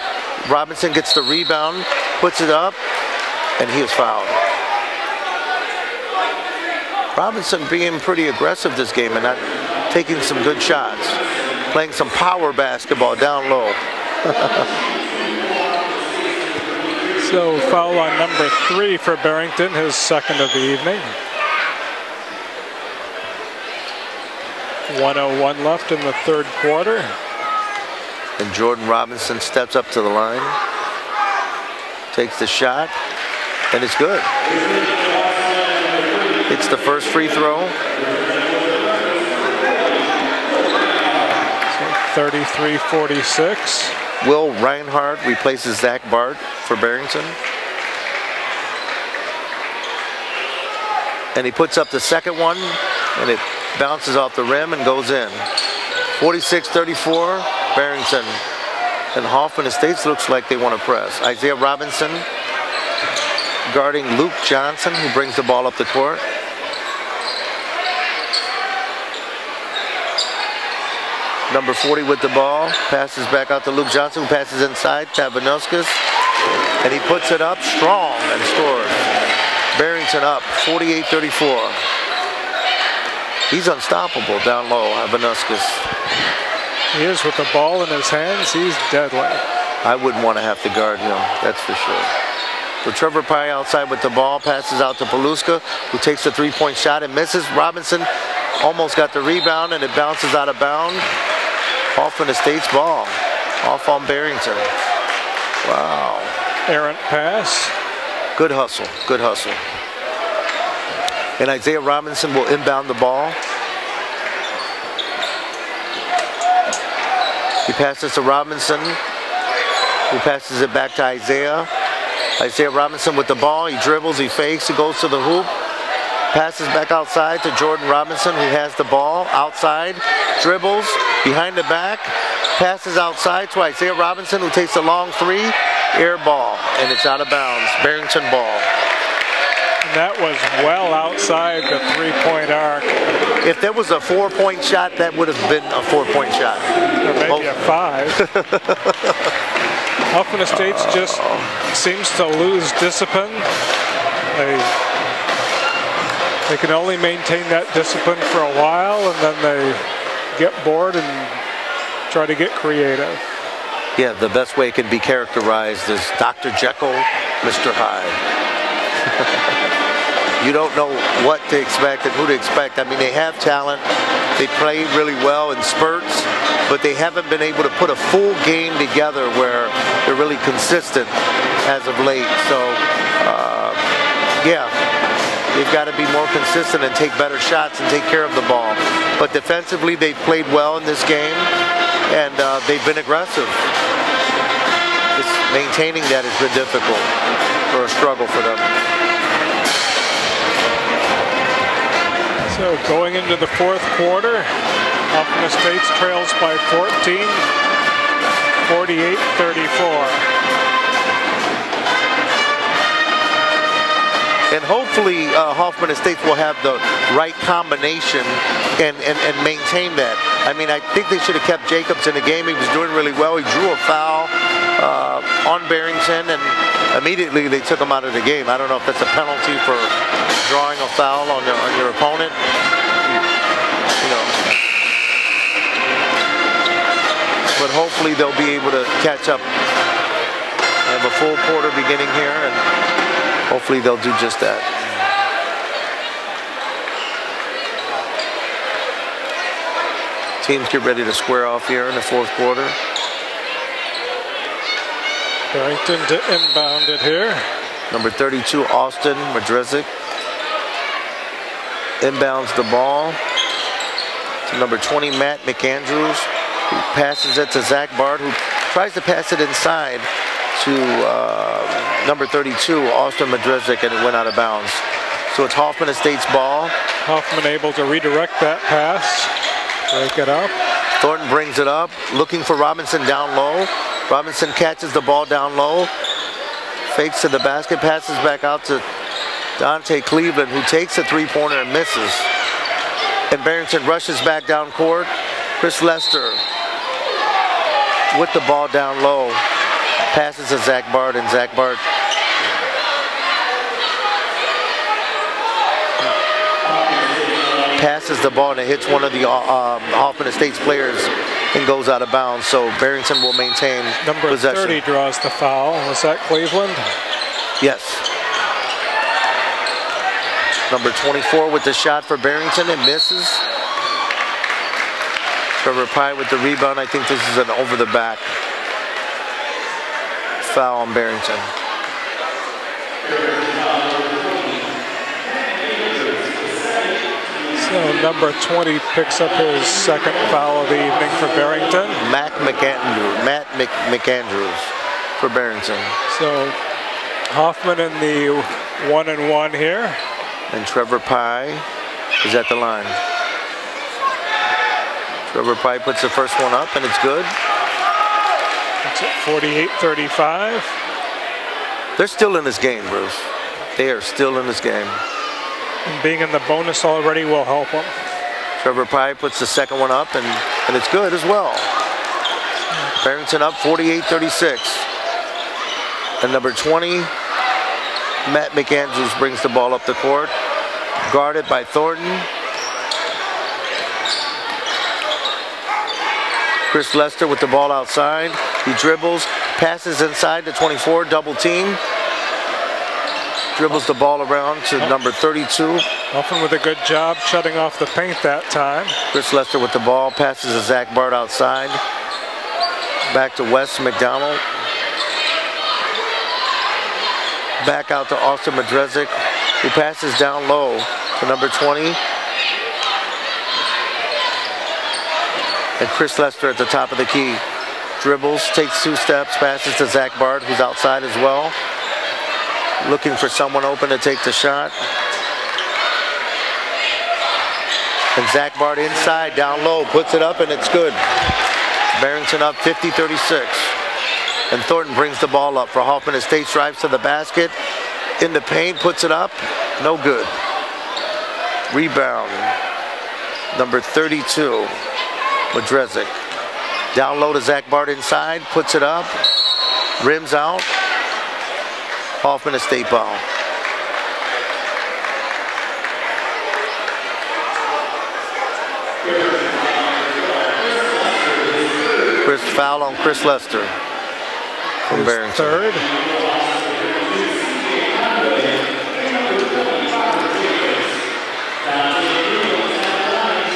Robinson gets the rebound, puts it up, and he is fouled. Robinson being pretty aggressive this game and not taking some good shots, playing some power basketball down low. So foul on number 3 for Barrington, his second of the evening. 1:01 left in the third quarter. And Jordan Robinson steps up to the line, takes the shot, and it's good. It's the first free throw. 33-46. Will Reinhardt replaces Zach Bart for Barrington. And he puts up the second one, and it bounces off the rim and goes in. 46-34, Barrington. And Hoffman Estates looks like they want to press. Isaiah Robinson guarding Luke Johnson, who brings the ball up the court. Number 40 with the ball, passes back out to Luke Johnson, who passes inside, Tabanovskis, and he puts it up strong and scores. Barrington up, 48-34. He's unstoppable down low, Tabanovskis. He is with the ball in his hands. He's deadly. I wouldn't want to have to guard him, that's for sure. So Trevor Pye outside with the ball, passes out to Paluska, who takes the three-point shot and misses. Robinson almost got the rebound, and it bounces out of bounds. Hoffman Estates ball, off on Barrington. Wow. Errant pass. Good hustle, good hustle. And Isaiah Robinson will inbound the ball. He passes to Robinson, who passes it back to Isaiah. Isaiah Robinson with the ball, he dribbles, he fakes, he goes to the hoop. Passes back outside to Jordan Robinson, who has the ball outside, dribbles, behind the back, passes outside to Isaiah Robinson, who takes a long three, air ball, and it's out of bounds. Barrington ball. And that was well outside the three-point arc. If there was a 4-point shot, that would have been a 4-point shot. Or maybe a 5. Hoffman Estates just seems to lose discipline. They can only maintain that discipline for a while, and then they get bored and try to get creative. Yeah, the best way it can be characterized is Dr. Jekyll, Mr. Hyde. You don't know what to expect and who to expect. I mean, they have talent. They play really well in spurts, but they haven't been able to put a full game together where they're really consistent as of late. So, yeah. They've got to be more consistent and take better shots and take care of the ball. But defensively, they've played well in this game, and they've been aggressive. Just maintaining that has been difficult, or a struggle for them. So going into the fourth quarter, Hoffman Estates trails by 14, 48-34. And hopefully Hoffman Estates will have the right combination and maintain that. I mean, I think they should have kept Jacobs in the game. He was doing really well. He drew a foul on Barrington, and immediately they took him out of the game. I don't know if that's a penalty for drawing a foul on your opponent. You know. But hopefully they'll be able to catch up. They have a full quarter beginning here, and hopefully they'll do just that. Teams get ready to square off here in the fourth quarter. Barrington to inbound it here. Number 32, Austin Madrizik, inbounds the ball to number 20, Matt McAndrews, who passes it to Zach Bart, who tries to pass it inside to number 32, Austin Madrizik, and it went out of bounds. So it's Hoffman Estates ball. Hoffman able to redirect that pass, break it up. Thornton brings it up, looking for Robinson down low. Robinson catches the ball down low, fakes to the basket, passes back out to Dante Cleveland, who takes a three-pointer and misses. And Barrington rushes back down court. Chris Lester with the ball down low, passes to Zach Bart, and Zach Bart passes the ball and it hits one of the Hoffman Estates players and goes out of bounds. So Barrington will maintain Number possession. 30 draws the foul. Was that Cleveland? Yes. Number 24 with the shot for Barrington and misses. Trevor Pye with the rebound. I think this is an over the back foul on Barrington. So number 20 picks up his second foul of the evening for Barrington. Matt McAndrews for Barrington. So Hoffman in the 1-and-1 here. And Trevor Pye is at the line. Trevor Pye puts the first one up and it's good. It's at 48-35. They're still in this game, Bruce. They are still in this game. And being in the bonus already will help them. Trevor Pye puts the second one up and it's good as well. Barrington up 48-36. And number 20, Matt McAndrews brings the ball up the court. Guarded by Thornton. Chris Lester with the ball outside. He dribbles, passes inside to 24, double team. Dribbles the ball around to number 32. Hoffman with a good job shutting off the paint that time. Chris Lester with the ball, passes to Zach Bart outside. Back to Wes McDonald. Back out to Austin Madrezic, who passes down low to number 20. And Chris Lester at the top of the key. Dribbles, takes 2 steps, passes to Zach Bart, who's outside as well. Looking for someone open to take the shot. And Zach Bart inside, down low, puts it up, and it's good. Barrington up 50-36. And Thornton brings the ball up for Hoffman Estates, drives to the basket, in the paint, puts it up, no good. Rebound, number 32, Madrezic. Down low to Zach Bart inside, puts it up, rims out. Hoffman Estate ball. First foul on Chris Lester from Barrington. Third.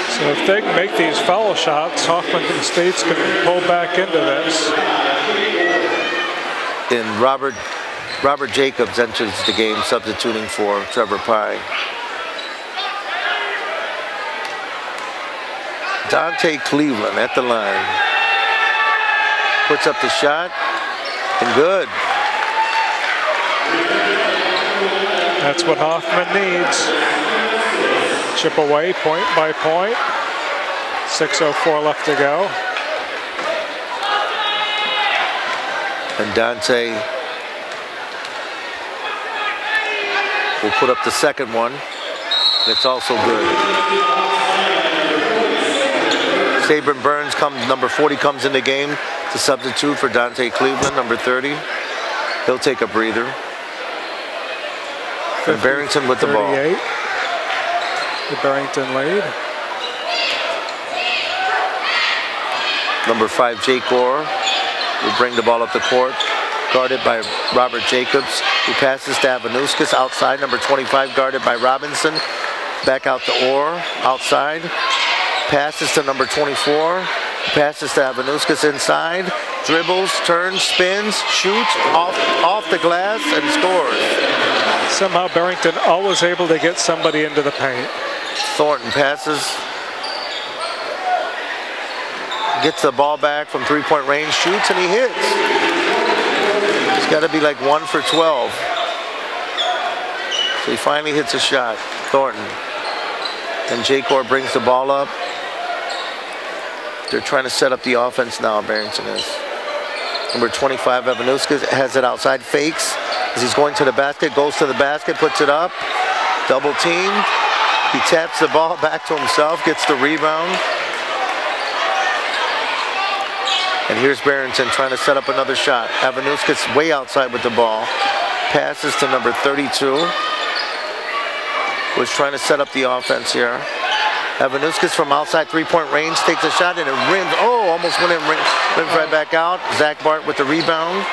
So if they can make these foul shots, Hoffman Estates can pull back into this. And Robert Jacobs enters the game, substituting for Trevor Pye. Dante Cleveland at the line. Puts up the shot, and good. That's what Hoffman needs. Chip away, point by point. 6:04 left to go. And Dante will put up the second one. It's also good. Sabrin Burns number 40 comes in the game to substitute for Dante Cleveland, number 30. He'll take a breather. And Barrington with the ball. The Barrington lead. Number 5, Jake Gore, will bring the ball up the court. Guarded by Robert Jacobs, who passes to Avanuskis outside. Number 25 guarded by Robinson. Back out to Orr, outside. Passes to number 24. Passes to Avanuskis inside. Dribbles, turns, spins, shoots off the glass and scores. Somehow Barrington always able to get somebody into the paint. Thornton passes. Gets the ball back from 3-point range, shoots, and he hits. He's got to be like 1 for 12. So he finally hits a shot, Thornton. And Jake Orr brings the ball up. They're trying to set up the offense now, Barrington is. Number 25, Avanuskis, has it outside, fakes as he's going to the basket, goes to the basket, puts it up, double team. He taps the ball back to himself, gets the rebound. And here's Barrington trying to set up another shot. Avanuskis way outside with the ball. Passes to number 32. Was trying to set up the offense here. Evanuskas from outside three-point range takes a shot and it rims. Oh, almost went in, rims right back out. Zach Bart with the rebound.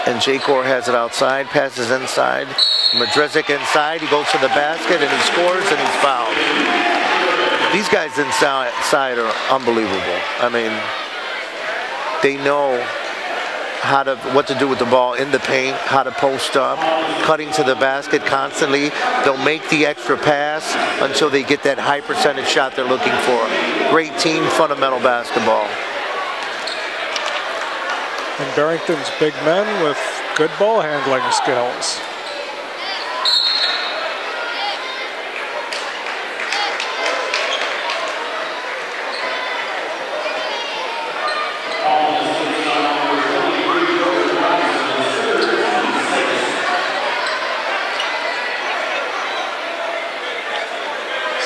And Jakor has it outside, passes inside. Madrizik inside, he goes to the basket and he scores and he's fouled. These guys inside are unbelievable. I mean, they know what to do with the ball in the paint, how to post up, cutting to the basket constantly. They'll make the extra pass until they get that high percentage shot they're looking for. Great team, fundamental basketball. And Barrington's big men with good ball handling skills.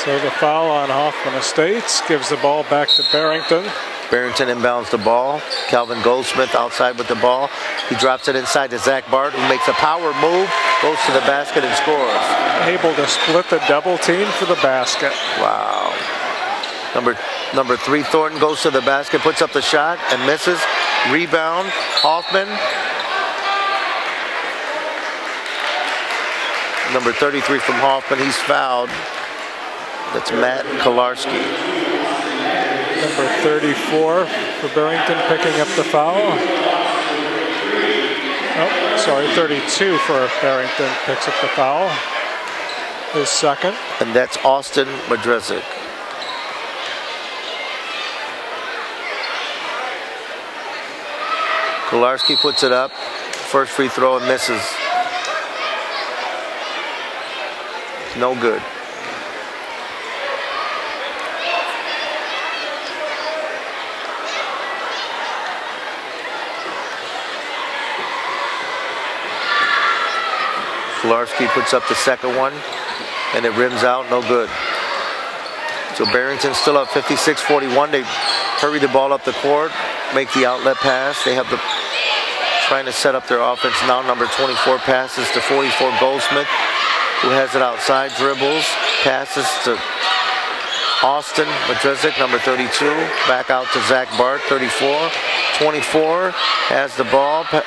So the foul on Hoffman Estates gives the ball back to Barrington. Barrington inbounds the ball. Calvin Goldsmith outside with the ball. He drops it inside to Zach Bart, who makes a power move, goes to the basket and scores. Able to split the double team for the basket. Wow. Number 3, Thornton goes to the basket, puts up the shot and misses. Rebound, Hoffman. Number 33 from Hoffman, he's fouled. That's Matt Kolarski. Number 34 for Barrington picking up the foul. Oh, sorry, 32 for Barrington picks up the foul. His second. And that's Austin Madrizik. Kolarski puts it up. First free throw and misses. No good. Kolarski puts up the second one, and it rims out, no good. So Barrington's still up 56-41. They hurry the ball up the court, make the outlet pass. They have trying to set up their offense now. Number 24 passes to 44 Goldsmith, who has it outside, dribbles, passes to Austin Madrizik, number 32, back out to Zach Bart, 34. 24 has the ball, and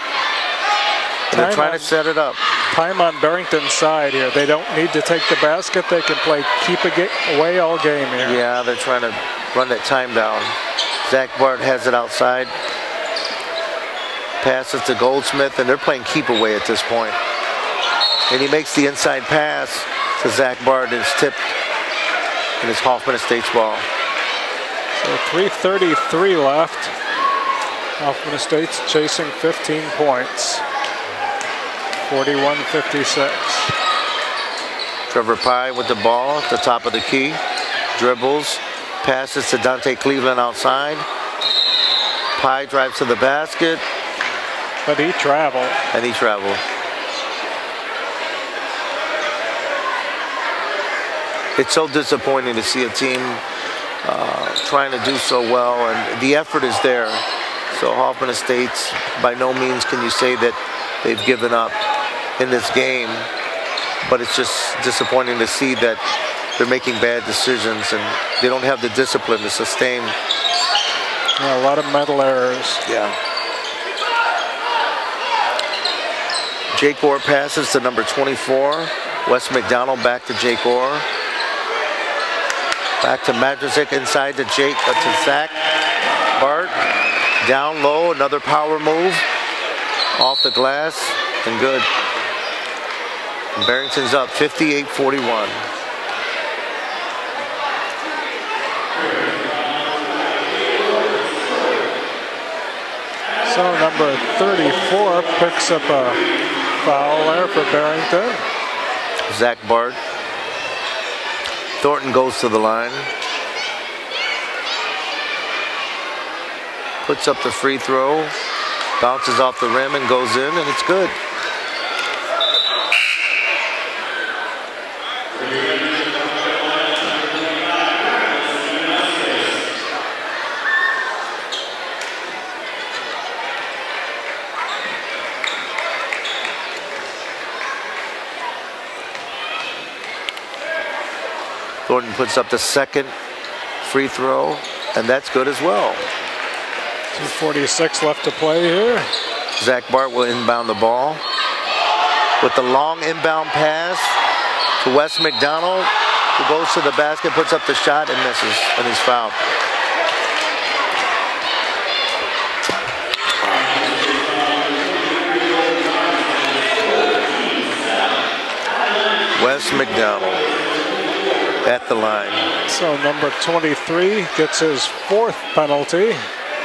they're trying to set it up. Time on Barrington's side here. They don't need to take the basket. They can play keep away all game here. Yeah, they're trying to run that time down. Zach Bart has it outside. Passes to Goldsmith, and they're playing keep away at this point. And he makes the inside pass to Zach Bart, and it's tipped, and it's Hoffman Estates ball. So 3:33 left. Hoffman Estates chasing 15 points. 41-56. Trevor Pye with the ball at the top of the key. Dribbles, passes to Dante Cleveland outside. Pye drives to the basket. But he traveled. And he traveled. It's so disappointing to see a team trying to do so well, and the effort is there. So Hoffman Estates, by no means can you say that they've given up in this game, but it's just disappointing to see that they're making bad decisions and they don't have the discipline to sustain. Yeah, a lot of mental errors. Yeah. Jake Orr passes to number 24. Wes McDonald back to Jake Orr. Back to Madrizik inside to Zach Bart. Down low, another power move. Off the glass and good. And Barrington's up 58-41. So number 34 picks up a foul there for Barrington. Zach Bart. Thornton goes to the line. Puts up the free throw. Bounces off the rim and goes in, and it's good. Thornton puts up the second free throw, and that's good as well. 2:46 left to play here. Zach Bart will inbound the ball with the long inbound pass to Wes McDonald, who goes to the basket, puts up the shot, and misses, and he's fouled. Wes McDonald at the line. So number 23 gets his 4th penalty.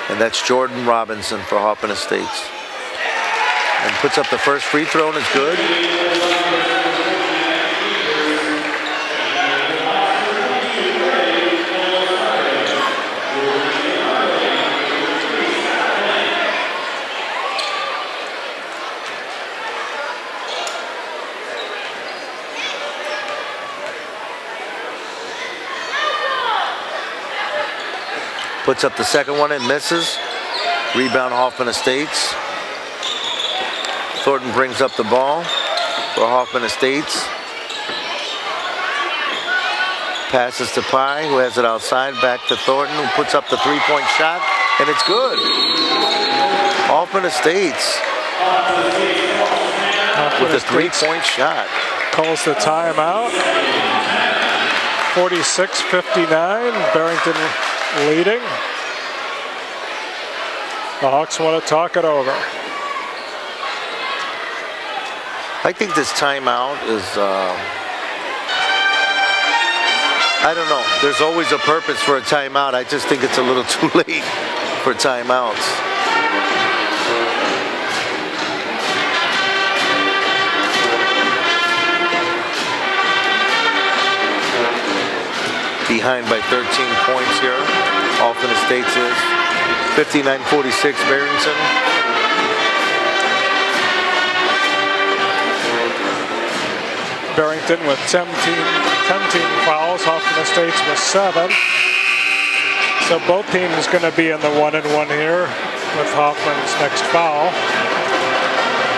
And that's Jordan Robinson for Hoffman Estates. And puts up the first free throw, and it's good. Puts up the second one and misses. Rebound Hoffman Estates. Thornton brings up the ball for Hoffman Estates. Passes to Pye, who has it outside. Back to Thornton, who puts up the three-point shot, and it's good. Hoffman Estates with a three-point shot. Calls the timeout. 46-59. Barrington leading. The Hawks want to talk it over. I think this timeout is, I don't know. There's always a purpose for a timeout. I just think it's a little too late for timeouts. Behind by 13 points here. Hoffman Estates is 59-46 Barrington. Barrington with 10 team fouls. Hoffman Estates with 7. So both teams going to be in the 1-and-1 here with Hoffman's next foul.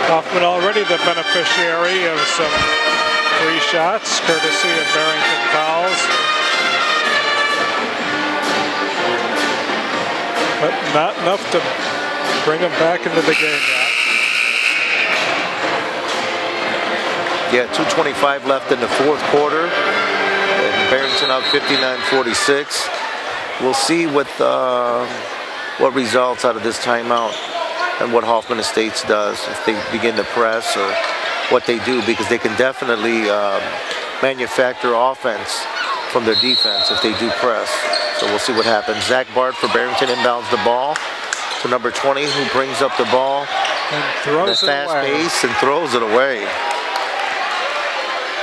Hoffman already the beneficiary of some free shots, courtesy of Barrington fouls. But not enough to bring him back into the game yet. Yeah, 2:25 left in the fourth quarter. And Barrington up 59-46. We'll see what results out of this timeout and what Hoffman Estates does if they begin to press or what they do, because they can definitely manufacture offense from their defense if they do press. So we'll see what happens. Zach Bart for Barrington inbounds the ball to number 20, who brings up the ball and throws at a fast pace and throws it away.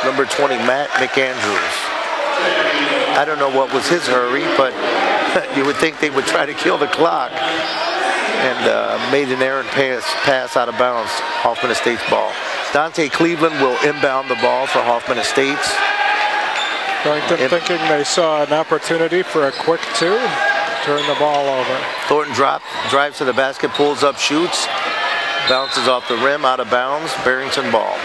Number 20, Matt McAndrews. I don't know what was his hurry, but you would think they would try to kill the clock, and made an errant pass out of bounds. Hoffman Estates ball. Dante Cleveland will inbound the ball for Hoffman Estates. Barrington thinking they saw an opportunity for a quick 2. Turn the ball over. Thornton drives to the basket, pulls up, shoots. Bounces off the rim, out of bounds. Barrington ball.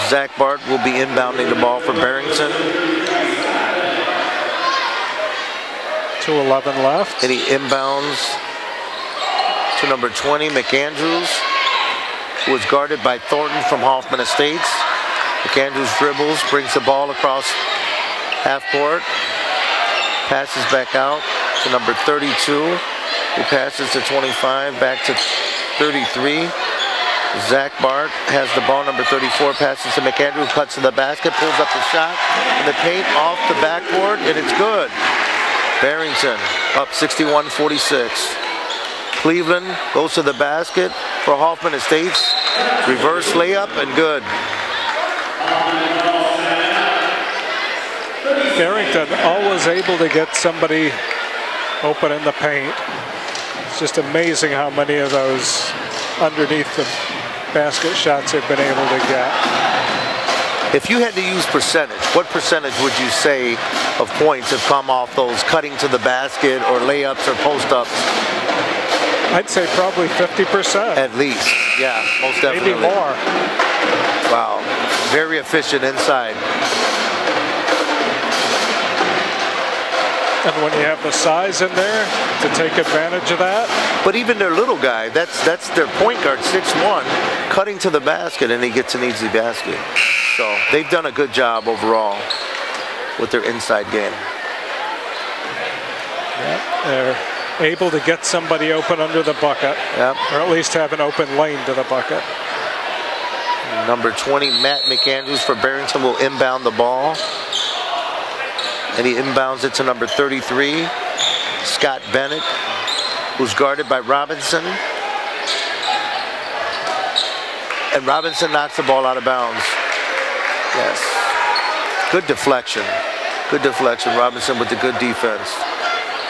Zach Bart will be inbounding the ball for Barrington. 2:11 left. And he inbounds to number 20, McAndrews, who was guarded by Thornton from Hoffman Estates. McAndrews dribbles, brings the ball across half court, passes back out to number 32, who passes to 25, back to 33. Zach Bart has the ball, number 34, passes to McAndrews, cuts to the basket, pulls up the shot in the paint, off the backboard, and it's good. Barrington up 61-46. Cleveland goes to the basket for Hoffman Estates. Reverse layup and good. Barrington always able to get somebody open in the paint. It's just amazing how many of those underneath the basket shots they've been able to get. If you had to use percentage, what percentage would you say of points have come off those cutting to the basket or layups or post-ups? I'd say probably 50%. At least, yeah, most definitely. Maybe more. Wow, very efficient inside. And when you have the size in there to take advantage of that. But even their little guy, that's their point guard, 6'1", cutting to the basket, and he gets an easy basket. So they've done a good job overall with their inside game. Yep, they're able to get somebody open under the bucket, yep, or at least have an open lane to the bucket. Number 20, Matt McAndrews for Barrington will inbound the ball. And he inbounds it to number 33, Scott Bennett, who's guarded by Robinson. And Robinson knocks the ball out of bounds. Yes. Good deflection. Good deflection. Robinson with the good defense.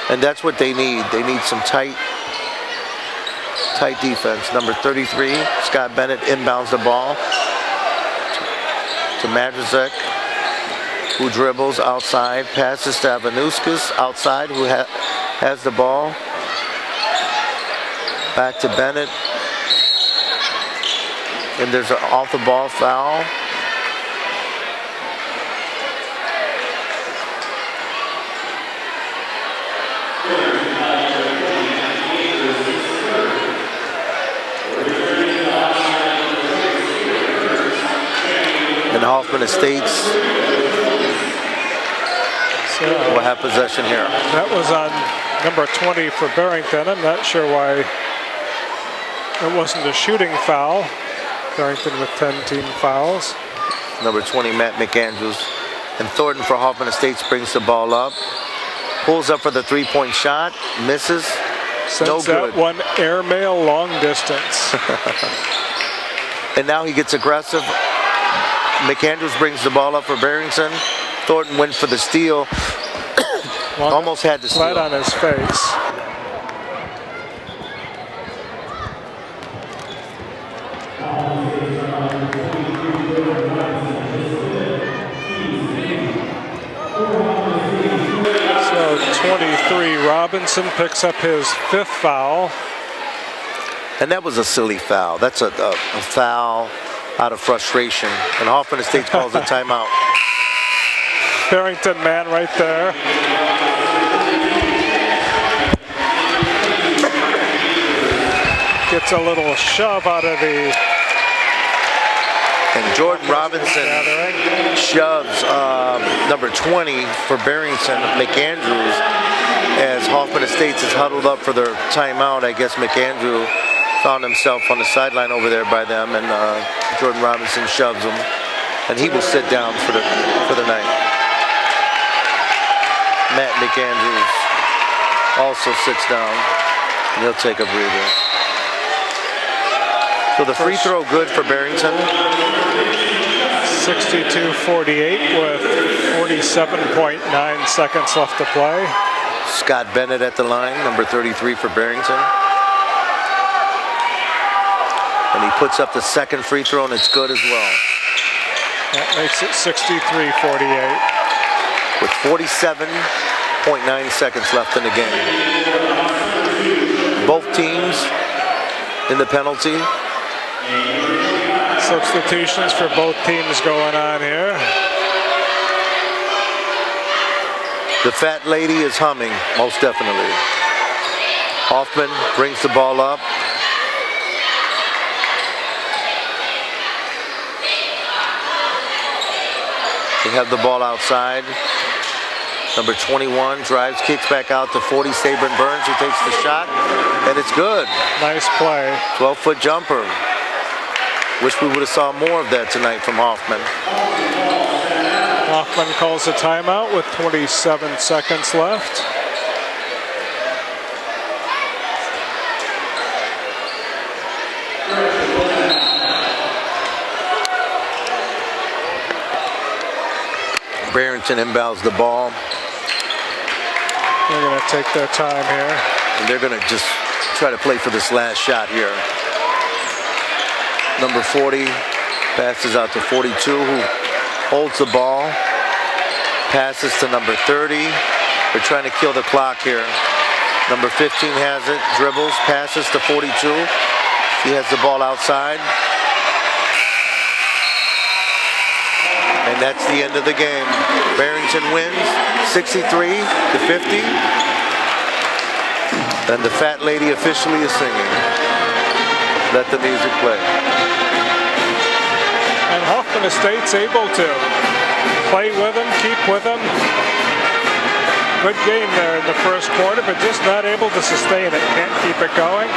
And that's what they need. They need some tight defense. Number 33, Scott Bennett inbounds the ball to Madrazek, who dribbles outside, passes to Avanuskis outside, who has the ball. Back to Bennett. And there's an off-the-ball foul. And Hoffman Estates will have possession here. That was on number 20 for Barrington. I'm not sure why it wasn't a shooting foul. Barrington with 10 team fouls. Number 20, Matt McAndrews. And Thornton for Hoffman Estates brings the ball up. Pulls up for the three-point shot. Misses. Sends that one airmail long distance. And now he gets aggressive. McAndrews brings the ball up for Barrington. Thornton went for the steal. Almost had the steal. Flat on his face. So 23, Robinson picks up his 5th foul. And that was a silly foul. That's a foul out of frustration. And Hoffman Estates calls a timeout. Barrington man right there. Gets a little shove out of the... And Jordan Robinson shoves number 20 for Barrington, McAndrews, as Hoffman Estates is huddled up for their timeout. I guess McAndrew found himself on the sideline over there by them, and Jordan Robinson shoves him, and he will sit down for the night. Matt McAndrews also sits down, and he'll take a breather. So the free throw good for Barrington. 62-48 with 47.9 seconds left to play. Scott Bennett at the line, number 33 for Barrington. And he puts up the second free throw, and it's good as well. That makes it 63-48. With 47.9 seconds left in the game. Both teams in the penalty. Substitutions for both teams going on here. The fat lady is humming, most definitely. Hoffman brings the ball up. They have the ball outside. Number 21 drives, kicks back out to 40, Saban Burns, who takes the shot, and it's good. Nice play. 12-foot jumper. Wish we would have saw more of that tonight from Hoffman. Hoffman calls a timeout with 27 seconds left. Barrington inbounds the ball. They're going to take their time here. And they're going to just try to play for this last shot here. Number 40 passes out to 42, who holds the ball. Passes to number 30. They're trying to kill the clock here. Number 15 has it, dribbles, passes to 42. He has the ball outside. And that's the end of the game. Barrington wins 63-50. And the fat lady officially is singing. Let the music play. And Hoffman Estate's able to play with him, keep with him. Good game there in the first quarter, but just not able to sustain it. Can't keep it going.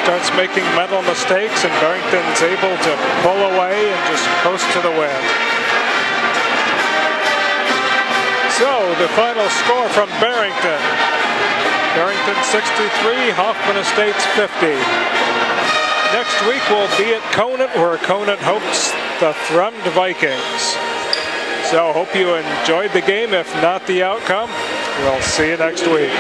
Starts making mental mistakes, and Barrington's able to pull away and just coast to the win. So the final score from Barrington. Barrington 63, Hoffman Estates 50. Next week we'll be at Conant, where Conant hosts the Thrummed Vikings. So hope you enjoyed the game. If not the outcome, we'll see you next week.